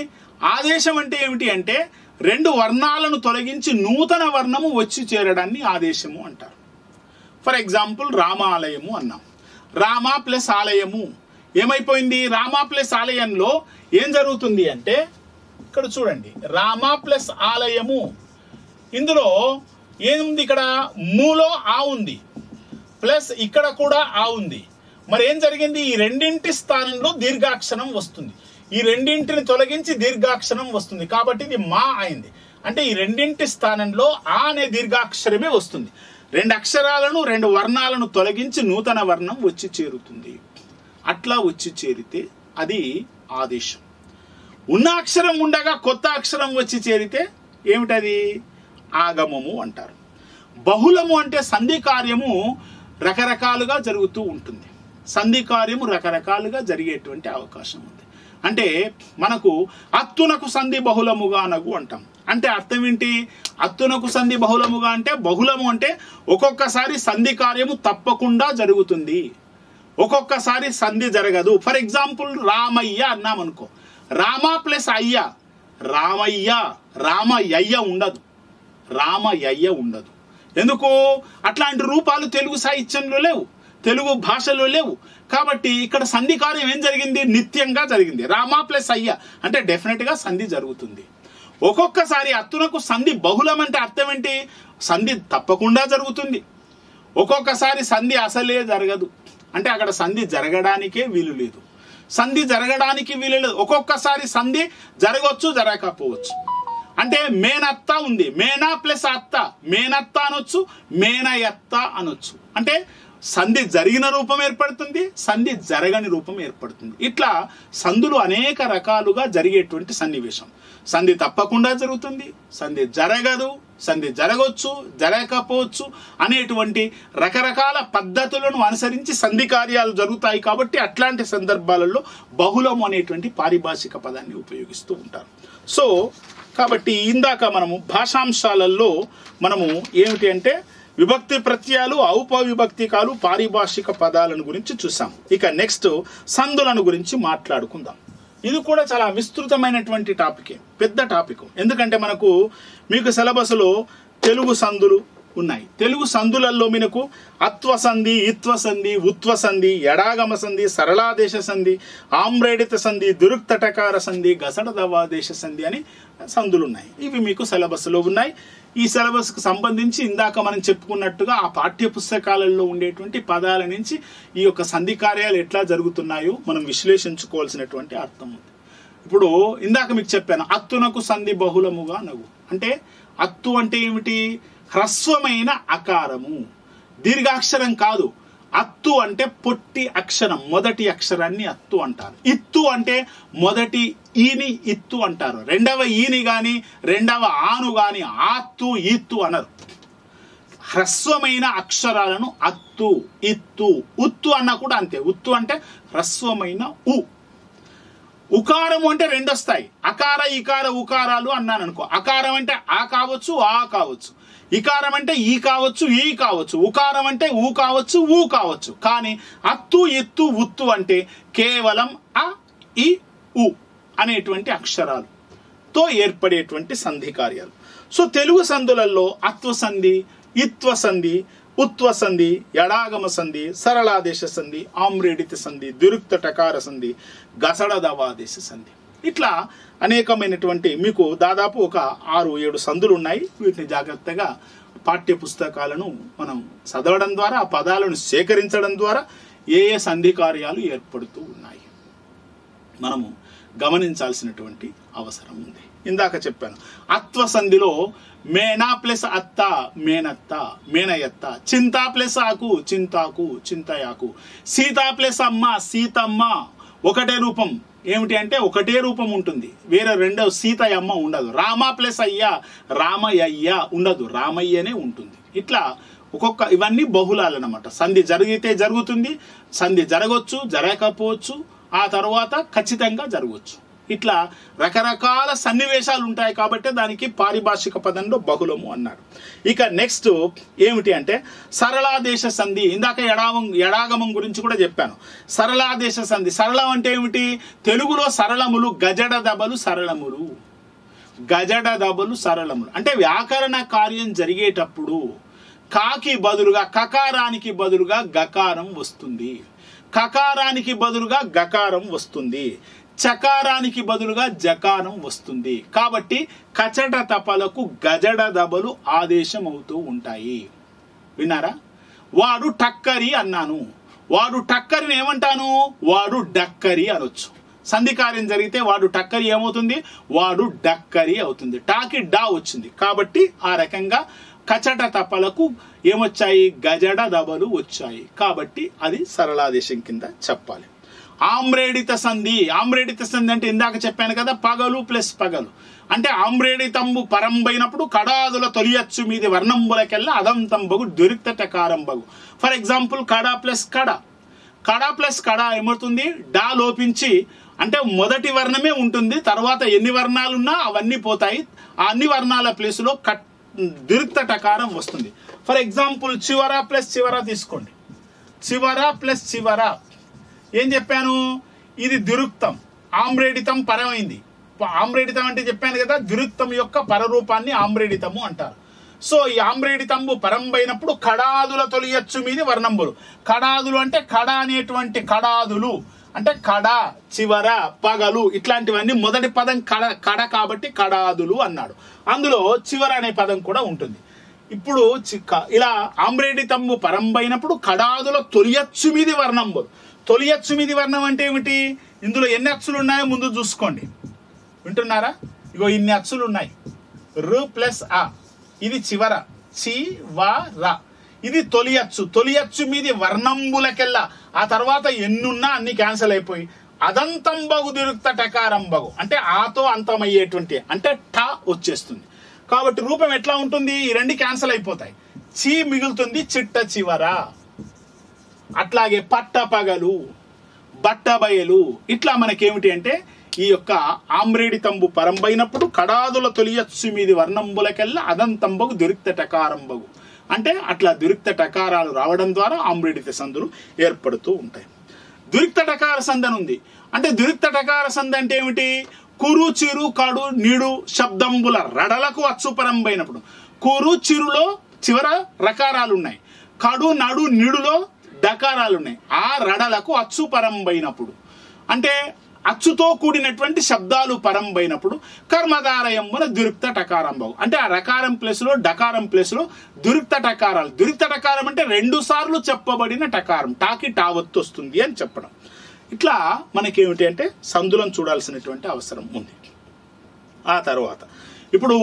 ఆదేశం అంటే ఏమిటి అంటే 2 వర్ణాలను తొలగించి నూతన వర్ణము వచ్చి చేరడాన్ని ఆదేశము అంటారు. ఫర్ ఎగ్జాంపుల్ రామాలయము అన్నాం. రామ ప్లస్ ఆలయము ఏమైపోయింది? రామ ప్లస్ ఆలయంలో ఏం జరుగుతుంది అంటే ఇక్కడ చూడండి, రామ ప్లస్ ఆలయము ఇందులో ఏముంది? ఇక్కడ మూలో ఆ ఉంది ప్లస్ ఇక్కడ కూడా ఆ ఉంది. మరి ఏం జరిగింది? ఈ రెండింటి స్థానంలో దీర్ఘాక్షరం వస్తుంది. ఈ రెండింటిని తొలగించి దీర్ఘాక్షరం వస్తుంది. కాబట్టి ఇది మా అయింది. అంటే ఈ రెండింటి స్థానంలో ఆ అనే దీర్ఘాక్షరమే వస్తుంది. 2 అక్షరాలను 2 వర్ణాలను తొలగించి నూతన వర్ణం వచ్చి చేరుతుంది. అట్లా వచ్చి చేరితే అది ఆదేశం. ఉన్న అక్షరం ఉండగా కొత్త అక్షరం వచ్చి చేరితే ఏమిటది? ఆగమము అంటారు. బహుళము అంటే సంధి కార్యము రకరకాలుగా జరుగుతూ ఉంటుంది. సంధి కార్యము రకరకాలుగా జరిగేటువంటి అవకాశం ఉంది. అంటే మనకు అత్తునకు సంధి బహుళముగా నగు అంటాం. అంటే అర్థం ఏంటి? అత్తునకు సంధి బహుళముగా అంటే బహుళము అంటే ఒక్కొక్కసారి సంధి కార్యము తప్పకుండా జరుగుతుంది, ఒక్కొక్కసారి సంధి జరగదు. ఫర్ ఎగ్జాంపుల్ రామయ్య అన్నాం అనుకో, రామ ప్లస్ అయ్య రామయ్య, రామయ్య ఉండదు, రామయ్య ఉండదు. ఎందుకు? అట్లాంటి రూపాలు తెలుగు సాహిత్యంలో లేవు, తెలుగు భాషలో లేవు. కాబట్టి ఇక్కడ సంధి కార్యం ఏం జరిగింది? నిత్యంగా జరిగింది. రామ ప్లస్ అయ్య అంటే డెఫినెట్గా సంధి జరుగుతుంది. ఒక్కొక్కసారి అత్తునకు సంధి బహుళం అంటే అర్థం ఏంటి? సంధి తప్పకుండా జరుగుతుంది. ఒక్కొక్కసారి సంధి అసలే జరగదు, అంటే అక్కడ సంధి జరగడానికే వీలు లేదు. సంధి జరగడానికి వీలు లేదు. ఒక్కొక్కసారి సంధి జరగవచ్చు, జరగకపోవచ్చు. అంటే మేనత్త ఉంది, మేనా ప్లస్ అత్త, మేనత్త అనొచ్చు, మేనయత్త అనొచ్చు. అంటే సంధి జరిగిన రూపం ఏర్పడుతుంది, సంధి జరగని రూపం ఏర్పడుతుంది. ఇట్లా సంధులు అనేక రకాలుగా జరిగేటువంటి సన్నివేశం. సంధి తప్పకుండా జరుగుతుంది, సంధి జరగదు, సంధి జరగవచ్చు, జరగకపోవచ్చు అనేటువంటి రకరకాల పద్ధతులను అనుసరించి సంధి కార్యాలు జరుగుతాయి. కాబట్టి అట్లాంటి సందర్భాలలో బహుళము అనేటువంటి పారిభాషిక పదాన్ని ఉపయోగిస్తూ ఉంటారు. సో కాబట్టి ఇందాక మనము భాషాంశాలలో మనము ఏమిటి అంటే విభక్తి ప్రత్యయాలు, ఔపవిభక్తికాలు, పారిభాషిక పదాలను గురించి చూసాం. ఇక నెక్స్ట్ సంధులను గురించి మాట్లాడుకుందాం. ఇది కూడా చాలా విస్తృతమైనటువంటి టాపికే, పెద్ద టాపిక్. ఎందుకంటే మీకు సిలబస్లో తెలుగు సంధులు ఉన్నాయి. తెలుగు సంధులలో మనకు అత్వ సంధి, ఇత్వ సంధి, ఉత్వ సంధి, ఎడాగమ సంధి, సరళాదేశ సంధి, ఆమ్రేడిత సంధి, దురుక్తటకార సంధి, గసడదవాదేశ సంధి అని సంధులు ఉన్నాయి. ఇవి మీకు సిలబస్లో ఉన్నాయి. ఈ సిలబస్కు సంబంధించి ఇందాక మనం చెప్పుకున్నట్టుగా ఆ పాఠ్య పుస్తకాలలో ఉండేటువంటి పదాల నుంచి ఈ యొక్క సంధి కార్యాలు ఎట్లా జరుగుతున్నాయో మనం విశ్లేషించుకోవాల్సినటువంటి అర్థం ఉంది. ఇప్పుడు ఇందాక మీకు చెప్పాను, అత్తునకు సంధి బహుళముగా నగు అంటే అత్తు అంటే ఏమిటి? హ్రస్వమైన అకారము, దీర్ఘాక్షరం కాదు. అత్తు అంటే పొట్టి అక్షరం, మొదటి అక్షరాన్ని అత్తు అంటారు. ఇత్తు అంటే మొదటి ఈని ఇత్తు అంటారు. రెండవ ఈని గాని రెండవ ఆను గాని ఆత్తు ఈత్తు అనరు. హ్రస్వమైన అక్షరాలను అత్తు, ఇత్తు, ఉత్తు అన్న కూడా అంతే. ఉత్తు అంటే హ్రస్వమైన ఉ. ఉకారము అంటే రెండు వస్తాయి, అకార ఇకార ఉకారాలు అన్నాను అనుకో. అకారం అంటే ఆ కావచ్చు, ఆ కావచ్చు. ఇకారం అంటే ఈ కావచ్చు, ఈ కావచ్చు. ఉకారం అంటే ఊ కావచ్చు, ఊ కావచ్చు. కానీ అత్తు, ఎత్తు, ఉత్తు అంటే కేవలం అ, ఇ, ఉ అనేటువంటి అక్షరాలతో ఏర్పడేటువంటి సంధి కార్యాలు. సో తెలుగు సంధులలో అత్వ సంధి, ఇత్వ సంధి, ఉత్వ సంధి, ఎడాగమ సంధి, సరళాదేశ సంధి, ఆమ్రేడిత సంధి, దురుక్తటకార సంధి, గసడదవాదేశ సంధి, ఇట్లా అనేకమైనటువంటి మీకు దాదాపు ఒక 6-7 సంధులు ఉన్నాయి. వీటిని జాగ్రత్తగా పాఠ్య పుస్తకాలను మనం చదవడం ద్వారా, ఆ పదాలను సేకరించడం ద్వారా ఏ ఏ సంధి కార్యాలు ఏర్పడుతూ ఉన్నాయి మనము గమనించాల్సినటువంటి అవసరం ఉంది. ఇందాక చెప్పాను, అత్వ సంధిలో మేనా ప్లస్ అత్త, మేనత్త, మేనయత్త. చింతా ప్లస్ ఆకు, చింతాకు, చింతయాకు. సీత ప్లస్ అమ్మ, సీతమ్మ. ఒకటే రూపం. ఏమిటి అంటే ఒకటే రూపం ఉంటుంది, వేరే రెండవ సీతయ్యమ్మ ఉండదు. రామ ప్లస్ అయ్య, రామయ్య ఉండదు, రామయ్యనే ఉంటుంది. ఇట్లా ఇవన్నీ బహుళాలు అన్నమాట. సంధి జరిగితే జరుగుతుంది, సంధి జరగవచ్చు, జరగకపోవచ్చు, ఆ తర్వాత ఖచ్చితంగా జరగవచ్చు. ఇట్లా రకరకాల సన్నివేశాలు ఉంటాయి. కాబట్టి దానికి పారిభాషిక పదంలో బహుళము అన్నాడు. ఇక నెక్స్ట్ ఏమిటి అంటే సరళాదేశ సంధి. ఇందాక ఎడాగమం గురించి కూడా చెప్పాను. సరళాదేశ సంధి. సరళం అంటే ఏమిటి? తెలుగులో సరళములు గజడ దబలు సరళములు, గజడ దబలు సరళములు. అంటే వ్యాకరణ కార్యం జరిగేటప్పుడు కాకి బదులుగా కకారానికి బదులుగా గకారం వస్తుంది, కకారానికి బదులుగా గకారం వస్తుంది, చకారానికి బదులుగా జకారం వస్తుంది. కాబట్టి కచట తపలకు గజడ దబలు ఆదేశం అవుతూ ఉంటాయి. విన్నారా? వాడు టక్కరి అన్నాను, వాడు టక్కరిని ఏమంటాను? వాడు డక్కరి అనొచ్చు. సంధి కార్యం జరిగితే వాడు టక్కరి ఏమవుతుంది? వాడు డక్కరి అవుతుంది. టాకి డా వచ్చింది కాబట్టి ఆ రకంగా కచట తపలకు ఏమొచ్చాయి? గజడ దబలు వచ్చాయి. కాబట్టి అది సరళాదేశం కింద చెప్పాలి. ఆమ్రేడిత సంధి. ఆమ్రేడిత సంధి అంటే ఇందాక చెప్పాను కదా, పగలు ప్లస్ పగలు. అంటే ఆమ్రేడితంబు పరంబైనప్పుడు కడాదుల తొలియచ్చు మీది వర్ణంబులకెల్లా అదంతంబగు దురిక్తటకారంబగు. ఫర్ ఎగ్జాంపుల్ కడా ప్లస్ కడ. కడా ప్లస్ కడా ఏమవుతుంది? డా లోపించి, అంటే మొదటి వర్ణమే ఉంటుంది, తర్వాత ఎన్ని వర్ణాలున్నా అవన్నీ పోతాయి. ఆ అన్ని వర్ణాల ప్లేసులో దురిక్తటకారం వస్తుంది. ఫర్ ఎగ్జాంపుల్ చివర ప్లస్ చివర తీసుకోండి. చివర ప్లస్ చివర ఏం చెప్పాను? ఇది దురుక్తం. ఆమ్రేడితం పరమైంది. ఆమ్రేడితం అంటే చెప్పాను కదా, దురుక్తం యొక్క పరరూపాన్ని ఆమ్రేడితము అంటారు. సో ఈ ఆమ్రేడి తంబు పరంబైనప్పుడు కడాదుల తొలియచ్చు మీది వర్ణంబులు. కడాదులు అంటే కడ అనేటువంటి కడాదులు అంటే కడ, చివర, పగలు ఇట్లాంటివన్నీ మొదటి పదం కడ కాబట్టి కడాదులు అన్నాడు. అందులో చివర అనే పదం కూడా ఉంటుంది. ఇప్పుడు ఇలా ఆమ్రేడి తంబు పరంబైనప్పుడు కడాదుల తొలియచ్చు మీది వర్ణంబులు. తొలియచ్చు మీది వర్ణం అంటే ఏమిటి? ఇందులో ఎన్ని అచ్చులు ఉన్నాయో ముందు చూసుకోండి. వింటున్నారా? ఇగో ఇన్ని అచ్చులు ఉన్నాయి. రు ప్లస్ ఆ, ఇది చివర, చి వా రా, ఇది తొలియచ్చు. తొలియచ్చు మీది వర్ణంబులకెల్లా ఆ తర్వాత ఎన్నున్నా అన్ని క్యాన్సిల్ అయిపోయి అదంతంబగు దిరుక్త టకారంబగు అంటే ఆతో అంతమయ్యేటువంటి అంటే ఠ వచ్చేస్తుంది. కాబట్టి రూపం ఎట్లా ఉంటుంది? ఈ రెండు క్యాన్సిల్ అయిపోతాయి. చి మిగులుతుంది, చిట్ట చివర. అట్లాగే పట్ట పగలు, బట్ట బయలు. ఇట్లా మనకేమిటి అంటే ఈ యొక్క ఆమ్రేడి తంబు పరంబైనప్పుడు కడాదుల తొలియచ్చు మీది వర్ణంబులకెల్లా అదంతంబగు దిరుక్త టకారంబగు అంటే అట్లా దురిక్త టకారాలు రావడం ద్వారా ఆమ్రేడిత సందులు ఏర్పడుతూ ఉంటాయి. దురిక్త టకార సంధి అని ఉంది. అంటే దురిక్త టకార సంధి అంటే ఏమిటి? కురు, చిరు, కడు, నిడు శబ్దంబుల రడలకు అచ్చు పరంబైనప్పుడు కురు, చిరులో చివర రకారాలు ఉన్నాయి. కడు, నడు, నిడులో డకారాలు ఉన్నాయి. ఆ రడలకు అచ్చు పరంబైనప్పుడు అంటే అచ్చుతో కూడినటువంటి శబ్దాలు పరంబైనప్పుడు కర్మధారయంబున దురిక్త టకారంబవు అంటే ఆ రకారం ప్లేస్లో డకారం ప్లేస్లో దురిక్త టకారాలు. దురిక్త టకారం అంటే 2 సార్లు చెప్పబడిన టకారం, టాకి టావత్తు వస్తుంది అని చెప్పడం. ఇట్లా మనకేమిటి అంటే సందులను చూడాల్సినటువంటి అవసరం ఉంది. ఆ తర్వాత ఇప్పుడు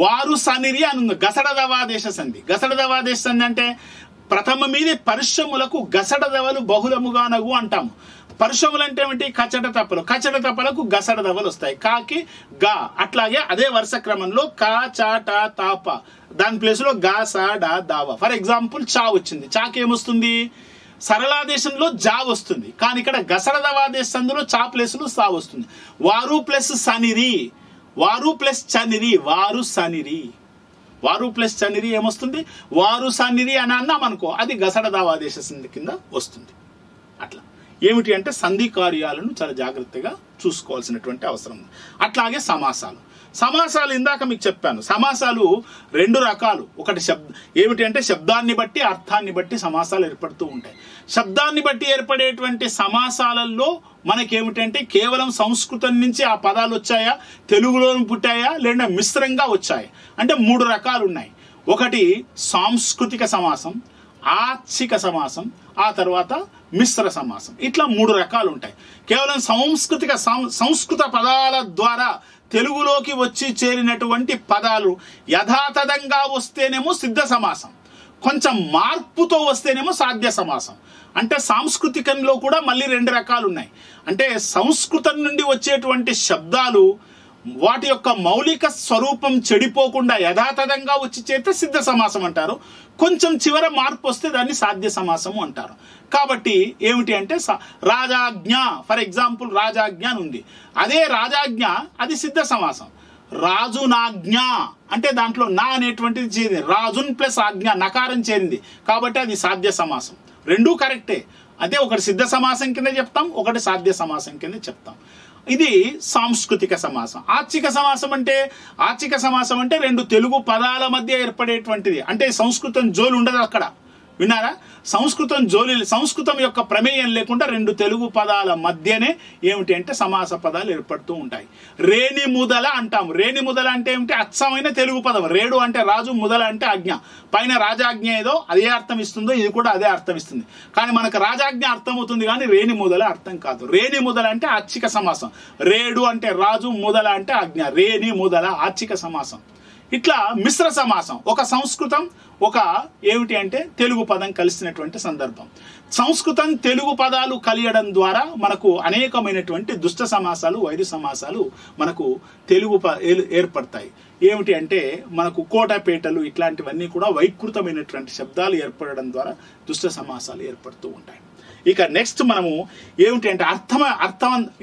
వారు సనిరి అని ఉంది. గసడ దవాదేశ సంధి. గసడ దవాదేశ సంధి అంటే ప్రథమ మీది పరిశ్రమలకు గసడ దవలు బహుళముగానగు అంటాము. పరుషములు అంటే ఏమిటి? కచట తప్పలు. కచట తప్పలకు గసడ దవలు వస్తాయి. కాకి గా. అట్లాగే అదే వరుస క్రమంలో కా, చా, టా, తాప దాని ప్లేస్లో గా, సా, డా, దావ. ఫర్ ఎగ్జాంపుల్ చా వచ్చింది. చాకి ఏమొస్తుంది? సరళాదేశంలో జా వస్తుంది. కానీ ఇక్కడ గసడ దవాదేశ సంధిలో చా ప్లేస్లో సా వస్తుంది. వారు ప్లస్ సనిరి, వారు ప్లస్ చనిరి, వారు సనిరి. వారు ప్లస్ చనిరి ఏమొస్తుంది? వారు సనిరి అని అన్నాం అనుకో, అది గసడ దవాదేశ సంధి కింద వస్తుంది. అట్లా ఏమిటి అంటే సంధి కార్యాలను చాలా జాగ్రత్తగా చూసుకోవాల్సినటువంటి అవసరం ఉంది. అట్లాగే సమాసాలు. సమాసాలు ఇందాక మీకు చెప్పాను. సమాసాలు 2 రకాలు. ఒకటి ఏమిటి అంటే శబ్దాన్ని బట్టి అర్థాన్ని బట్టి సమాసాలు ఏర్పడుతూ ఉంటాయి. శబ్దాన్ని బట్టి ఏర్పడేటువంటి సమాసాలలో మనకేమిటంటే కేవలం సంస్కృతం నుంచి ఆ పదాలు వచ్చాయా, తెలుగులో పుట్టాయా, లేదా మిశ్రంగా వచ్చాయా అంటే 3 రకాలు ఉన్నాయి. ఒకటి సాంస్కృతిక సమాసం, ఆచ్చిక సమాసం, ఆ తర్వాత మిశ్ర సమాసం. ఇట్లా 3 రకాలు ఉంటాయి. కేవలం సంస్కృత పదాల ద్వారా తెలుగులోకి వచ్చి చేరినటువంటి పదాలు యథాతథంగా వస్తేనేమో సిద్ధ సమాసం, కొంచెం మార్పుతో వస్తేనేమో సాధ్య సమాసం. అంటే సాంస్కృతికంలో కూడా మళ్ళీ 2 రకాలు ఉన్నాయి. అంటే సంస్కృతం నుండి వచ్చేటువంటి శబ్దాలు వాటి యొక్క మౌలిక స్వరూపం చెడిపోకుండా యథాతథంగా వచ్చి చేస్తే సిద్ధ సమాసం అంటారు. కొంచెం చివర మార్పు వస్తే దాన్ని సాధ్య సమాసము అంటారు. కాబట్టి ఏమిటి అంటే రాజాజ్ఞ, ఫర్ ఎగ్జాంపుల్ రాజాజ్ఞ అని ఉంది. అదే రాజాజ్ఞ అది సిద్ధ సమాసం. రాజునాజ్ఞ అంటే దాంట్లో నా అనేటువంటిది చేరింది, రాజున్ ప్లస్ ఆజ్ఞ నకారం చేరింది కాబట్టి అది సాధ్య సమాసం. 2 కరెక్టే. అదే ఒకటి సిద్ధ సమాసం కింద చెప్తాం, ఒకటి సాధ్య సమాసం కింద చెప్తాం. ఇది సాంస్కృతిక సమాసం. ఆచ్చిక సమాసం అంటే 2 తెలుగు పదాల మధ్య ఏర్పడేటువంటిది. అంటే సంస్కృతం జోలు ఉండదు అక్కడ. విన్నారా? సంస్కృతం యొక్క ప్రమేయం లేకుండా 2 తెలుగు పదాల మధ్యనే ఏమిటి అంటే సమాస పదాలు ఏర్పడుతూ ఉంటాయి. రేణి ముదల అంటాం. రేణి ముదల అంటే ఏమిటి? అచ్చమైన తెలుగు పదం. రేడు అంటే రాజు, ముదల అంటే ఆజ్ఞ. పైన రాజాజ్ఞ ఏదో అదే అర్థం ఇస్తుందో ఇది కూడా అదే అర్థం ఇస్తుంది. కానీ మనకు రాజాజ్ఞ అర్థం అవుతుంది కానీ రేణి ముదల అర్థం కాదు. రేణి ముదల అంటే ఆచ్చిక సమాసం. రేడు అంటే రాజు, ముదల అంటే ఆజ్ఞ. రేణి ముదల ఆచ్చిక సమాసం. ఇట్లా మిశ్ర సమాసం. ఒక సంస్కృతం ఒక ఏమిటి అంటే తెలుగు పదం కలిసినటువంటి సందర్భం. సంస్కృతం తెలుగు పదాలు కలియడం ద్వారా మనకు అనేకమైనటువంటి దుష్ట సమాసాలు, వైరు సమాసాలు మనకు తెలుగు ఏర్పడతాయి. ఏమిటి అంటే మనకు కోటపేటలు ఇట్లాంటివన్నీ కూడా వైకృతమైనటువంటి శబ్దాలు ఏర్పడడం ద్వారా దుష్ట సమాసాలు ఏర్పడుతూ ఉంటాయి. ఇక నెక్స్ట్ మనము ఏమిటి అంటే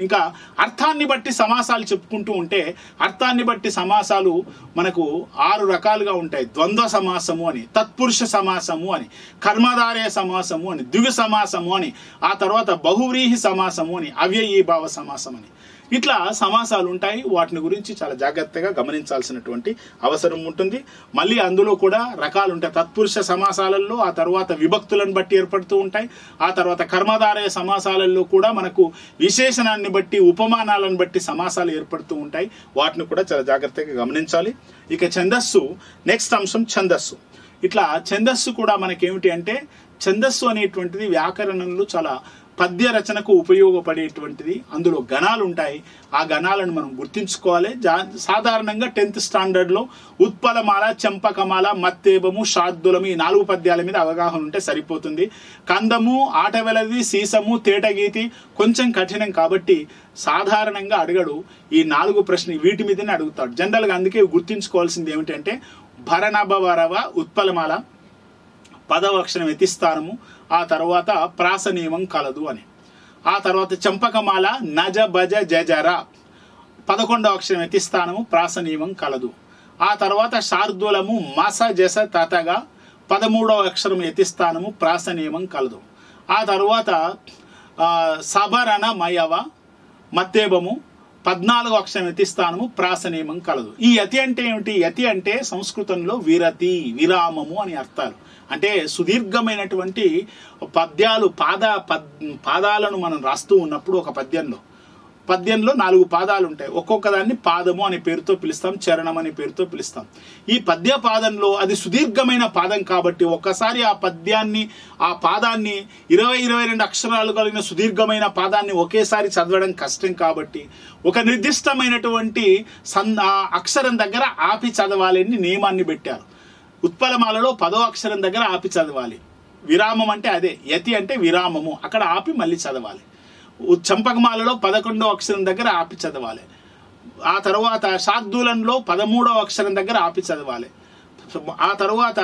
ఇంకా అర్థాన్ని బట్టి సమాసాలు చెప్పుకుంటూ ఉంటే అర్థాన్ని బట్టి సమాసాలు మనకు 6 రకాలుగా ఉంటాయి. ద్వంద్వ సమాసము అని, తత్పురుష సమాసము అని, కర్మధారయ సమాసము అని, ద్విగు సమాసము అని, ఆ తర్వాత బహువ్రీహి సమాసము అని, అవ్యయీభావ సమాసం అని, ఇట్లా సమాసాలు ఉంటాయి. వాటిని గురించి చాలా జాగ్రత్తగా గమనించాల్సినటువంటి అవసరం ఉంటుంది. మళ్ళీ అందులో కూడా రకాలు ఉంటాయి. తత్పురుష సమాసాలలో ఆ తర్వాత విభక్తులను బట్టి ఏర్పడుతూ ఉంటాయి. ఆ తర్వాత కర్మధారయ సమాసాలలో కూడా మనకు విశేషణాన్ని బట్టి ఉపమానాలను బట్టి సమాసాలు ఏర్పడుతూ ఉంటాయి. వాటిని కూడా చాలా జాగ్రత్తగా గమనించాలి. ఇక ఛందస్సు, నెక్స్ట్ అంశం ఛందస్సు. ఇట్లా ఛందస్సు కూడా మనకేమిటి అంటే ఛందస్సు అనేటువంటిది వ్యాకరణంలో చాలా పద్య రచనకు ఉపయోగపడేటువంటిది. అందులో గణాలు ఉంటాయి. ఆ గణాలను మనం గుర్తించుకోవాలి. సాధారణంగా 10th స్టాండర్డ్లో ఉత్పలమాల, చంపకమాల, మత్తేబము, శార్దూలము ఈ 4 పద్యాల మీద అవగాహన ఉంటే సరిపోతుంది. కందము, ఆటవెలది, సీసము, తేటగీతి కొంచెం కఠినం కాబట్టి సాధారణంగా అడగడు. ఈ 4 ప్రశ్నలు వీటి మీదనే అడుగుతాడు జనరల్గా. అందుకే గుర్తించుకోవాల్సింది ఏమిటంటే భరణభవరవ ఉత్పలమాల, పదవక్షరం యతిస్థానము, ఆ తర్వాత ప్రాస నియమం కలదు అని. ఆ తర్వాత చంపకమాల నజ భజ జజర, 11వ అక్షరం యతిస్థానము, ప్రాస నియమం కలదు. ఆ తర్వాత శార్దూలము మస జస తతగా, 13వ అక్షరం యతిస్థానము, ప్రాస నియమం కలదు. ఆ తర్వాత సబరణ మయవ మత్తేబము, 14వ అక్షరం యతిస్థానము, ప్రాస నియమం కలదు. ఈ యతి అంటే ఏమిటి? యతి అంటే సంస్కృతంలో విరతి, విరామము అని అర్థాలు. అంటే సుదీర్ఘమైనటువంటి పద్యాలు పాదాలను మనం రాస్తూ ఉన్నప్పుడు ఒక పద్యంలో 4 పాదాలు ఉంటాయి. ఒక్కొక్క దాన్ని పాదము అనే పేరుతో పిలుస్తాం, చరణం అనే పేరుతో పిలుస్తాం. ఈ పద్య పాదంలో అది సుదీర్ఘమైన పాదం కాబట్టి ఒక్కసారి ఆ పాదాన్ని 20-22 అక్షరాలు కలిగిన సుదీర్ఘమైన పాదాన్ని ఒకేసారి చదవడం కష్టం కాబట్టి ఒక నిర్దిష్టమైనటువంటి అక్షరం దగ్గర ఆపి చదవాలి అని నియమాన్ని పెట్టారు. ఉత్పలమాలలో 10వ అక్షరం దగ్గర ఆపి చదవాలి. విరామం అంటే అదే, యతి అంటే విరామము, అక్కడ ఆపి మళ్ళీ చదవాలి. చంపకమాలలో 11వ అక్షరం దగ్గర ఆపి చదవాలి. ఆ తర్వాత శార్దూలంలో 13వ అక్షరం దగ్గర ఆపి చదవాలి. ఆ తర్వాత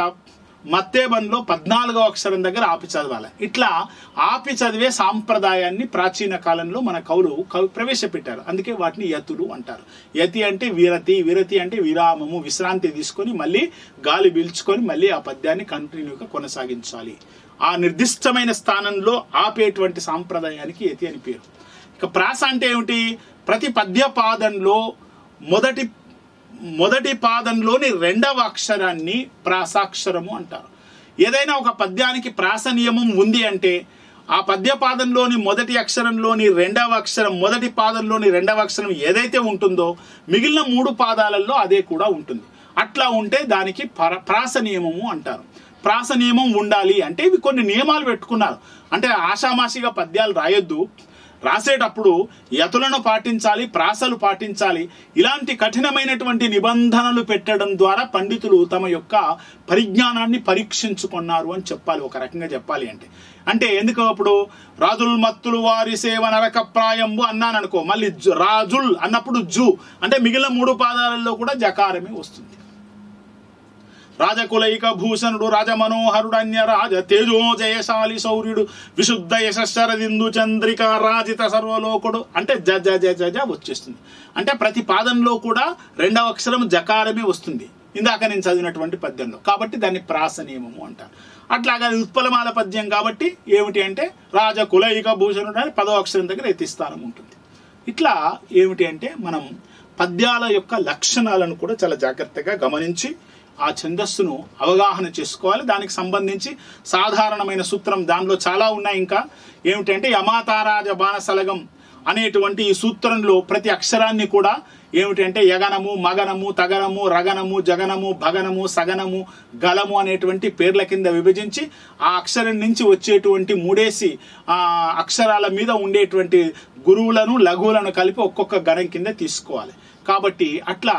మత్తేబంలో 14వ అక్షరం దగ్గర ఆపి చదవాలి. ఇట్లా ఆపి చదివే సాంప్రదాయాన్ని ప్రాచీన కాలంలో మన కవులు ప్రవేశపెట్టారు. అందుకే వాటిని యతులు అంటారు. యతి అంటే విరతి, విరతి అంటే విరామము, విశ్రాంతి తీసుకొని మళ్ళీ గాలి పీల్చుకొని మళ్ళీ ఆ పద్యాన్ని కంటిన్యూగా కొనసాగించాలి. ఆ నిర్దిష్టమైన స్థానంలో ఆపేటువంటి సాంప్రదాయానికి యతి అని పేరు. ఇక ప్రాస అంటే ఏమిటి? ప్రతి పద్య పాదంలో మొదటి పాదంలోని 2వ అక్షరాన్ని ప్రాసాక్షరము అంటారు. ఏదైనా ఒక పద్యానికి ప్రాస నియమం ఉంది అంటే ఆ పద్యపాదంలోని మొదటి అక్షరంలోని 2వ అక్షరం, మొదటి పాదంలోని 2వ అక్షరం ఏదైతే ఉంటుందో మిగిలిన 3 పాదాలలో అదే కూడా ఉంటుంది. అట్లా ఉంటే దానికి ప్రాస నియమము అంటారు. ప్రాస నియమం ఉండాలి అంటే ఇవి కొన్ని నియమాలు పెట్టుకున్నారు. అంటే ఆషామాషిగా పద్యాలు రాయొద్దు, రాసేటప్పుడు యతులను పాటించాలి, ప్రాసలు పాటించాలి. ఇలాంటి కఠినమైనటువంటి నిబంధనలు పెట్టడం ద్వారా పండితులు తమ యొక్క పరిజ్ఞానాన్ని పరీక్షించుకున్నారు అని చెప్పాలి. ఒక రకంగా చెప్పాలి అంటే ఎందుకు అప్పుడు రాజుల్ మత్తులు వారి సేవ నరక ప్రాయంబు అన్నాను అనుకో, మళ్ళీ రాజుల్ అన్నప్పుడు జు అంటే మిగిలిన 3 పాదాలలో కూడా జకారమే వస్తుంది. రాజకులైక భూషణుడు, రాజమనోహరుడు, అన్య రాజ తేజో జయశాలి శౌర్యుడు, విశుద్ధ యశరదిందు చంద్రిక రాజిత సర్వలోకుడు అంటే జ జ జ జ వచ్చేస్తుంది. అంటే ప్రతి పాదంలో కూడా 2వ అక్షరం జకారమే వస్తుంది ఇందాక నేను చదివినటువంటి పద్యంలో. కాబట్టి దాన్ని ప్రాస నియమము అంటారు. అట్లాగా ఉత్పలమాల పద్యం కాబట్టి ఏమిటి అంటే రాజకులైక భూషణుడు అని 10వ అక్షరం దగ్గర యతిస్థానం ఉంటుంది. ఇట్లా ఏమిటి అంటే మనం పద్యాల యొక్క లక్షణాలను కూడా చాలా జాగ్రత్తగా గమనించి ఆ ఛందస్సును అవగాహన చేసుకోవాలి. దానికి సంబంధించి సాధారణమైన సూత్రం దానిలో చాలా ఉన్నాయి. ఇంకా ఏమిటంటే యమాతారాజ బాణసలగం అనేటువంటి ఈ సూత్రంలో ప్రతి అక్షరాన్ని కూడా ఏమిటంటే యగనము, మగనము, తగనము, రగనము, జగనము, భగనము, సగనము, గలము అనేటువంటి పేర్ల కింద విభజించి ఆ అక్షరం నుంచి వచ్చేటువంటి 3 అక్షరాల మీద ఉండేటువంటి గురువులను, లఘువులను కలిపి ఒక్కొక్క గణం కింద తీసుకోవాలి. కాబట్టి అట్లా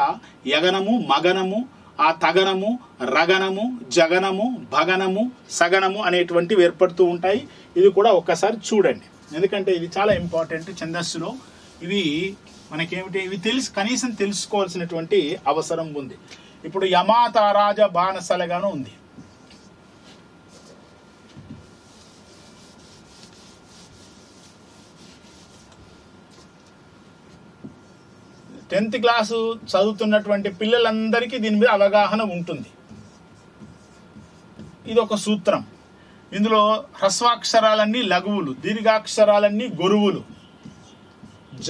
యగనము, మగనము, ఆ తగనము, రగనము, జగనము, భగనము, సగనము అనేటువంటివి ఏర్పడుతూ ఉంటాయి. ఇది కూడా ఒక్కసారి చూడండి, ఎందుకంటే ఇది చాలా ఇంపార్టెంట్ ఛందస్సులో. ఇవి మనకేమిటి, ఇవి కనీసం తెలుసుకోవాల్సినటువంటి అవసరం ఉంది. ఇప్పుడు యమాతారాజ బాణసలగాను ఉంది. 10th క్లాసు చదువుతున్నటువంటి పిల్లలందరికీ దీని మీద అవగాహన ఉంటుంది. ఇది ఒక సూత్రం. ఇందులో హ్రస్వాక్షరాలన్నీ లఘువులు, దీర్ఘాక్షరాలన్నీ గురువులు. జ,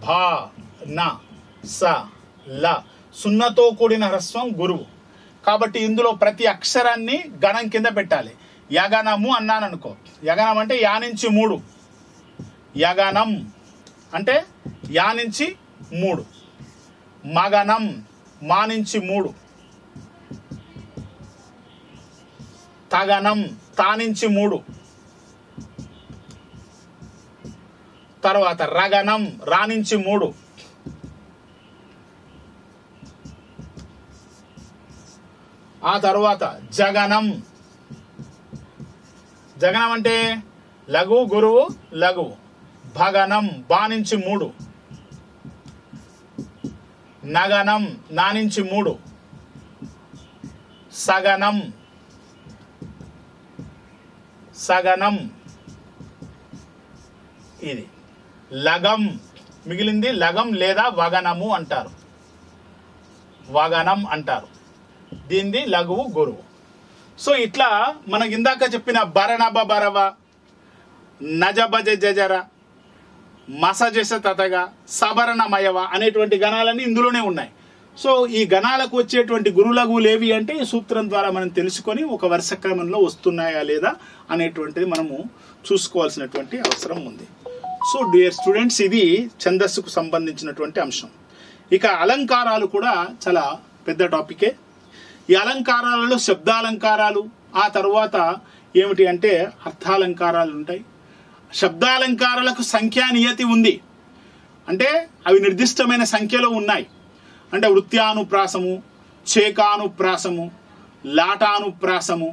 భా, న, స, ల. సున్నతో కూడిన హ్రస్వం గురువు. కాబట్టి ఇందులో ప్రతి అక్షరాన్ని గణం కింద పెట్టాలి. యగనము అన్నాను అనుకో, యగనం అంటే యా నుంచి 3, యగనం అంటే యా నుంచి 3, మగనం మా నుంచి 3, తగనం తా నుంచి 3, తర్వాత రగనం రా నుంచి 3, ఆ తర్వాత జగనం. జగనం అంటే లఘువు గురువు లఘువు. భగనం బా నుంచి 3, నగనం నా నుంచి 3, సగనం సగనం ఇది. లగం మిగిలింది లగం లేదా వగనము అంటారు, వగనం అంటారు. దీనిది లఘువు గురువు. సో ఇట్లా మనకి ఇందాక చెప్పిన బరణబ బరవ, నజబజ జజర, మసజస తతగా, సబరణమయవ అనేటువంటి గణాలన్నీ ఇందులోనే ఉన్నాయి. సో ఈ గణాలకు వచ్చేటువంటి గురులఘువులు ఏవి అంటే ఈ సూత్రం ద్వారా మనం తెలుసుకొని ఒక వరుస క్రమంలో వస్తున్నాయా లేదా అనేటువంటిది మనము చూసుకోవాల్సినటువంటి అవసరం ఉంది. సో డియర్ స్టూడెంట్స్, ఇది ఛందస్సుకు సంబంధించినటువంటి అంశం. ఇక అలంకారాలు కూడా చాలా పెద్ద టాపికే. ఈ అలంకారాలలో శబ్దాలంకారాలు, ఆ తర్వాత ఏమిటి అంటే అర్థాలంకారాలు ఉంటాయి. శబ్దాలంకారాలకు సంఖ్యా నియతి ఉంది, అంటే అవి నిర్దిష్టమైన సంఖ్యలో ఉన్నాయి. అంటే వృత్యానుప్రాసము, చేకానుప్రాసము, లాటానుప్రాసము,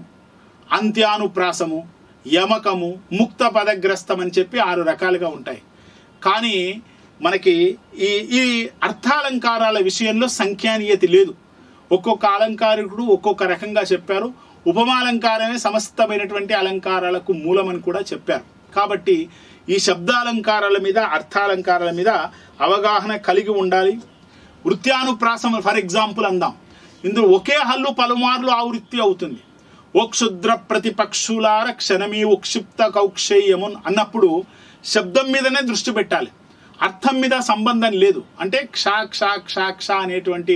అంత్యానుప్రాసము, యమకము, ముక్త పదగ్రస్తం అని చెప్పి 6 రకాలుగా ఉంటాయి. కానీ మనకి ఈ అర్థాలంకారాల విషయంలో సంఖ్యానియతి లేదు. ఒక్కొక్క అలంకారికుడు ఒక్కొక్క రకంగా చెప్పారు. ఉపమాలంకారమే సమస్తమైనటువంటి అలంకారాలకు మూలమని కూడా చెప్పారు. కాబట్టి ఈ శబ్దాలంకారాల మీద అర్థాలంకారాల మీద అవగాహన కలిగి ఉండాలి. వృత్యానుప్రాసం ఫర్ ఎగ్జాంపుల్ అందాం. ఇందులో ఒకే హల్లు పలుమార్లు ఆవృత్తి అవుతుంది. ఓ క్షుద్ర ప్రతిపక్షులార క్షణమీ ఉక్షిప్త కౌక్షేయమున్ అన్నప్పుడు శబ్దం మీదనే దృష్టి పెట్టాలి, అర్థం మీద సంబంధం లేదు. అంటే క్షా క్షా క్షా క్షా అనేటువంటి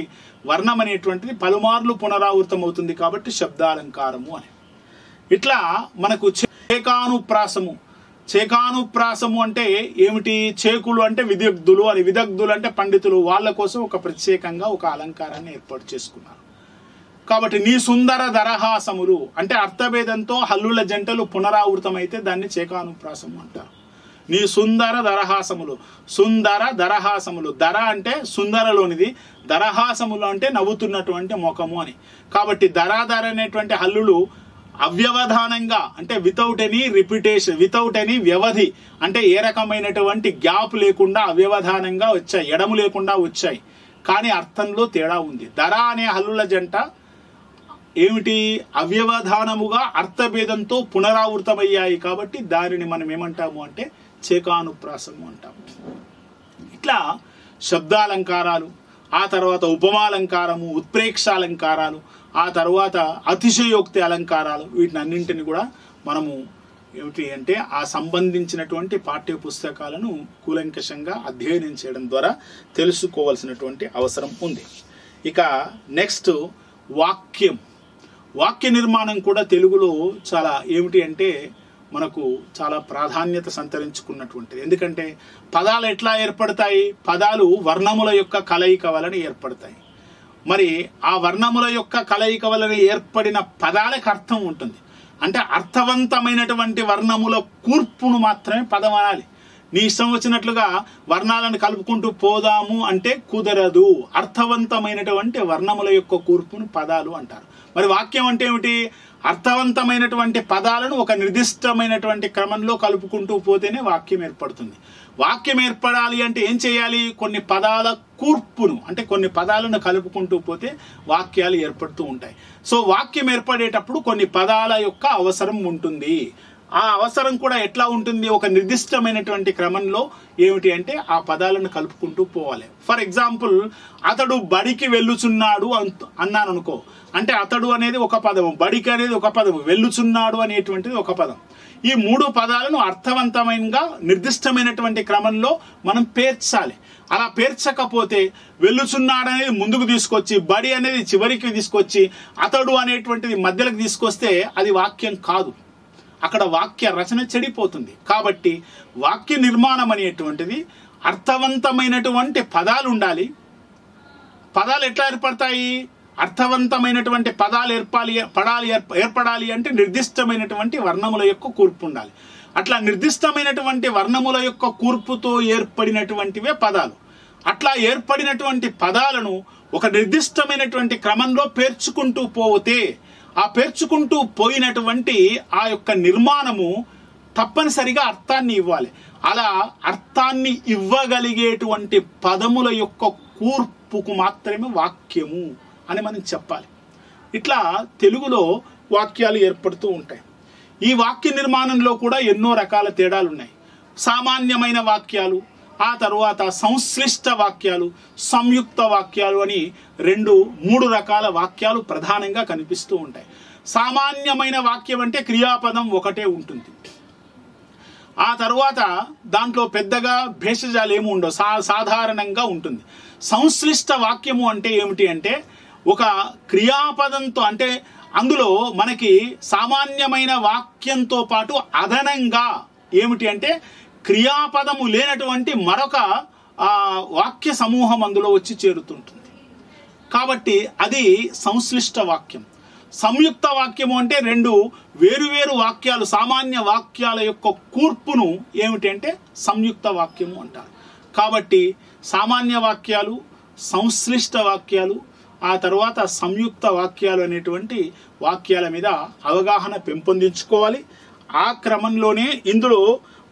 వర్ణం అనేటువంటిది పలుమార్లు పునరావృతం అవుతుంది కాబట్టి శబ్దాలంకారము అని. ఇట్లా మనకు చేకానుప్రాసము. చేకానుప్రాసము అంటే ఏమిటి? చేకులు అంటే విదగ్ధులు అని, విదగ్ధులు అంటే పండితులు. వాళ్ళ కోసం ఒక ప్రత్యేకంగా ఒక అలంకారాన్ని ఏర్పాటు చేసుకున్నారు. కాబట్టి నీ సుందర దరహాసములు అంటే అర్థభేదంతో హల్లుల జంటలు పునరావృతమైతే దాన్ని చేకానుప్రాసము అంటారు. నీ సుందర దరహాసములు, సుందర దరహాసములు. దర అంటే సుందరలోనిది, దరహాసములు అంటే నవ్వుతున్నటువంటి ముఖము అని. కాబట్టి దరాదర అనేటువంటి హల్లులు అవ్యవధానంగా అంటే without any repetition, without any వ్యవధి, అంటే ఏ రకమైనటువంటి గ్యాప్ లేకుండా అవ్యవధానంగా వచ్చాయి, ఎడము లేకుండా వచ్చాయి. కానీ అర్థంలో తేడా ఉంది. దర అనే హల్లుల జంట ఏమిటి? అవ్యవధానముగా అర్థభేదంతో పునరావృతమయ్యాయి. కాబట్టి దానిని మనం ఏమంటాము అంటే చేకానుప్రాసము అంటాము. ఇట్లా శబ్దాలంకారాలు, ఆ తర్వాత ఉపమాలంకారము, ఉత్ప్రేక్షాలంకారాలు, ఆ తర్వాత అతిశయోక్తి అలంకారాలు, వీటిని అన్నింటిని కూడా మనము ఏమిటి అంటే ఆ సంబంధించినటువంటి పాఠ్య పుస్తకాలను కూలంకషంగా అధ్యయనం చేయడం ద్వారా తెలుసుకోవాల్సినటువంటి అవసరం ఉంది. ఇక నెక్స్ట్ వాక్యం. వాక్య నిర్మాణం కూడా తెలుగులో చాలా ఏమిటి అంటే మనకు చాలా ప్రాధాన్యత సంతరించుకున్నటువంటిది. ఎందుకంటే పదాలు ఎట్లా ఏర్పడతాయి? పదాలు వర్ణముల యొక్క కలయిక వలన ఏర్పడతాయి. మరి ఆ వర్ణముల యొక్క కలయిక వలన ఏర్పడిన పదాలకు అర్థం ఉంటుంది. అంటే అర్థవంతమైనటువంటి వర్ణముల కూర్పును మాత్రమే పదం అనాలి. నీ ఇష్టం వచ్చినట్లుగా వర్ణాలను కలుపుకుంటూ పోదాము అంటే కుదరదు. అర్థవంతమైనటువంటి వర్ణముల యొక్క కూర్పును పదాలు అంటారు. మరి వాక్యం అంటే ఏమిటి? అర్థవంతమైనటువంటి పదాలను ఒక నిర్దిష్టమైనటువంటి క్రమంలో కలుపుకుంటూ పోతేనే వాక్యం ఏర్పడుతుంది. వాక్యం ఏర్పడాలి అంటే ఏం చేయాలి? కొన్ని పదాల కూర్పును అంటే కొన్ని పదాలను కలుపుకుంటూ పోతే వాక్యాలు ఏర్పడుతూ ఉంటాయి. సో వాక్యం ఏర్పడేటప్పుడు కొన్ని పదాల యొక్క అవసరం ఉంటుంది. ఆ అవసరం కూడా ఎట్లా ఉంటుంది, ఒక నిర్దిష్టమైనటువంటి క్రమంలో ఏమిటి అంటే ఆ పదాలను కలుపుకుంటూ పోవాలి. ఫర్ ఎగ్జాంపుల్, అతడు బడికి వెళ్ళుచున్నాడు అన్నాను అనుకో, అంటే అతడు అనేది ఒక పదము, బడికి అనేది ఒక పదము, వెళ్ళుచున్నాడు అనేటువంటిది ఒక పదం. ఈ 3 పదాలను అర్థవంతమైనగా నిర్దిష్టమైనటువంటి క్రమంలో మనం పేర్చాలి. అలా పేర్చకపోతే వెళ్ళుచున్నాడు అనేది ముందుకు తీసుకొచ్చి, బడి అనేది చివరికి తీసుకొచ్చి, అతడు అనేటువంటిది మధ్యలోకి తీసుకొస్తే అది వాక్యం కాదు. అక్కడ వాక్య రచన చెడిపోతుంది. కాబట్టి వాక్య నిర్మాణం అనేటువంటిది అర్థవంతమైనటువంటి పదాలు ఉండాలి. పదాలు ఎట్లా ఏర్పడతాయి? అర్థవంతమైనటువంటి పదాలు ఏర్పడాలి అంటే నిర్దిష్టమైనటువంటి వర్ణముల యొక్క కూర్పు ఉండాలి. అట్లా నిర్దిష్టమైనటువంటి వర్ణముల యొక్క కూర్పుతో ఏర్పడినటువంటివే పదాలు. అట్లా ఏర్పడినటువంటి పదాలను ఒక నిర్దిష్టమైనటువంటి క్రమంలో పేర్చుకుంటూ పోతే, ఆ పేర్చుకుంటూ పోయినటువంటి ఆ యొక్క నిర్మాణము తప్పనిసరిగా అర్థాన్ని ఇవ్వాలి. అలా అర్థాన్ని ఇవ్వగలిగేటువంటి పదముల యొక్క కూర్పుకు మాత్రమే వాక్యము అని మనం చెప్పాలి. ఇట్లా తెలుగులో వాక్యాలు ఏర్పడుతూ ఉంటాయి. ఈ వాక్య నిర్మాణంలో కూడా ఎన్నో రకాల తేడాలు ఉన్నాయి. సామాన్యమైన వాక్యాలు, ఆ తరువాత సంశ్లిష్ట వాక్యాలు, సంయుక్త వాక్యాలు అని 3 రకాల వాక్యాలు ప్రధానంగా కనిపిస్తూ ఉంటాయి. సామాన్యమైన వాక్యం అంటే క్రియాపదం ఒకటే ఉంటుంది. ఆ తరువాత దాంట్లో పెద్దగా భేషజాలు ఏమి ఉండవు, సాధారణంగా ఉంటుంది. సంశ్లిష్ట వాక్యము అంటే ఏమిటి అంటే ఒక క్రియాపదంతో, అంటే అందులో మనకి సామాన్యమైన వాక్యంతో పాటు అదనంగా ఏమిటి అంటే క్రియాపదము లేనటువంటి మరొక వాక్య సమూహం అందులో వచ్చి చేరుతుంటుంది. కాబట్టి అది సంశ్లిష్ట వాక్యం. సంయుక్త వాక్యము అంటే 2 వేరువేరు వాక్యాలు, సామాన్య వాక్యాల యొక్క కూర్పును ఏమిటి అంటే సంయుక్త వాక్యము అంటారు. కాబట్టి సామాన్య వాక్యాలు, సంశ్లిష్ట వాక్యాలు, ఆ తర్వాత సంయుక్త వాక్యాలు అనేటువంటి వాక్యాల మీద అవగాహన పెంపొందించుకోవాలి. ఆ క్రమంలోనే ఇందులో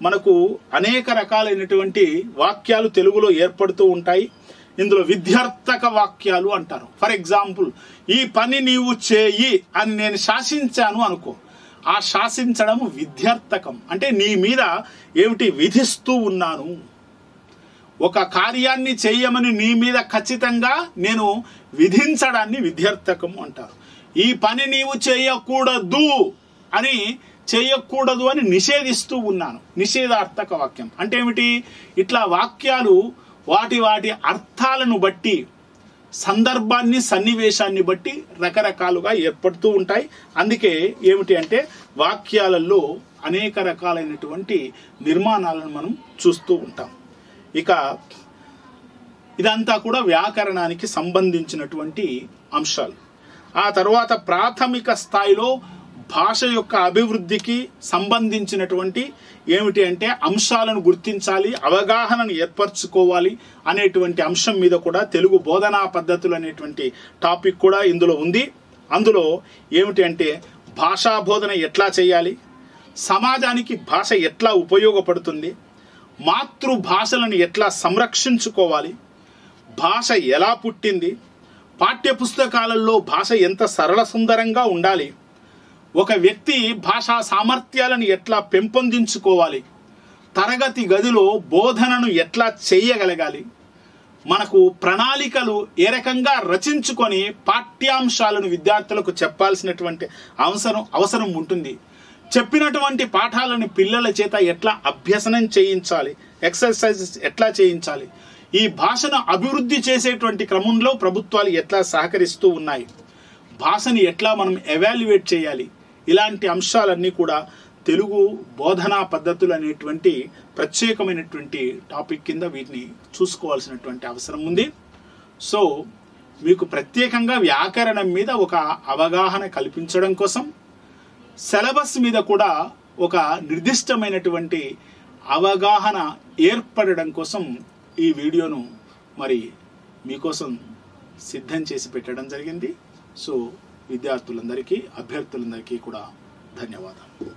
మనకు అనేక రకాలైనటువంటి వాక్యాలు తెలుగులో ఏర్పడుతూ ఉంటాయి. ఇందులో విధ్యర్థక వాక్యాలు అంటారు. ఫర్ ఎగ్జాంపుల్, ఈ పని నీవు చేయి అని నేను శాసించాను అనుకో, ఆ శాసించడం విధ్యర్థకం. అంటే నీ మీద ఏమిటి విధిస్తూ ఉన్నాను, ఒక కార్యాన్ని చేయమని నీ మీద ఖచ్చితంగా నేను విధించడాన్ని విధ్యర్థకం అంటారు. ఈ పని నీవు చేయకూడదు అని నిషేధిస్తూ ఉన్నాను, నిషేధార్థక వాక్యం. అంటే ఏమిటి? ఇట్లా వాక్యాలు వాటి అర్థాలను బట్టి, సందర్భాన్ని, సన్నివేశాన్ని బట్టి రకరకాలుగా ఏర్పడుతూ ఉంటాయి. అందుకే ఏమిటి అంటే వాక్యాలలో అనేక రకాలైనటువంటి నిర్మాణాలను మనం చూస్తూ ఉంటాం. ఇక ఇదంతా కూడా వ్యాకరణానికి సంబంధించినటువంటి అంశాలు. ఆ తర్వాత ప్రాథమిక స్థాయిలో భాష యొక్క అభివృద్ధికి సంబంధించినటువంటి ఏమిటి అంటే అంశాలను గుర్తించాలి, అవగాహనను ఏర్పరచుకోవాలి అనేటువంటి అంశం మీద కూడా తెలుగు బోధనా పద్ధతులు అనేటువంటి టాపిక్ కూడా ఇందులో ఉంది. అందులో ఏమిటి అంటే భాషా బోధన ఎట్లా చేయాలి, సమాజానికి భాష ఎట్లా ఉపయోగపడుతుంది, మాతృభాషలను ఎట్లా సంరక్షించుకోవాలి, భాష ఎలా పుట్టింది, పాఠ్య పుస్తకాలలో భాష ఎంత సరళ సుందరంగా ఉండాలి, ఒక వ్యక్తి భాషా సామర్థ్యాలను ఎట్లా పెంపొందించుకోవాలి, తరగతి గదిలో బోధనను ఎట్లా చేయగలగాలి, మనకు ప్రణాళికలు ఏ రకంగా రచించుకొని పాఠ్యాంశాలను విద్యార్థులకు చెప్పాల్సినటువంటి అవసరం ఉంటుంది, చెప్పినటువంటి పాఠాలను పిల్లల చేత ఎట్లా అభ్యసనం చేయించాలి, ఎక్సర్సైజెస్ ఎట్లా చేయించాలి, ఈ భాషను అభివృద్ధి చేసేటువంటి క్రమంలో ప్రభుత్వాలు ఎట్లా సహకరిస్తూ ఉన్నాయి, భాషని ఎట్లా మనం ఎవాల్యుయేట్ చేయాలి, ఇలాంటి అంశాలన్నీ కూడా తెలుగు బోధనా పద్ధతులు అనేటువంటి ప్రత్యేకమైనటువంటి టాపిక్ కింద వీటిని చూసుకోవాల్సినటువంటి అవసరం ఉంది. సో మీకు ప్రత్యేకంగా వ్యాకరణం మీద ఒక అవగాహన కల్పించడం కోసం, సిలబస్ మీద కూడా ఒక నిర్దిష్టమైనటువంటి అవగాహన ఏర్పడడం కోసం ఈ వీడియోను మరి మీకోసం సిద్ధం చేసి పెట్టడం జరిగింది. సో విద్యార్థులందరికీ, అభ్యర్థులందరికీ కూడా ధన్యవాదాలు.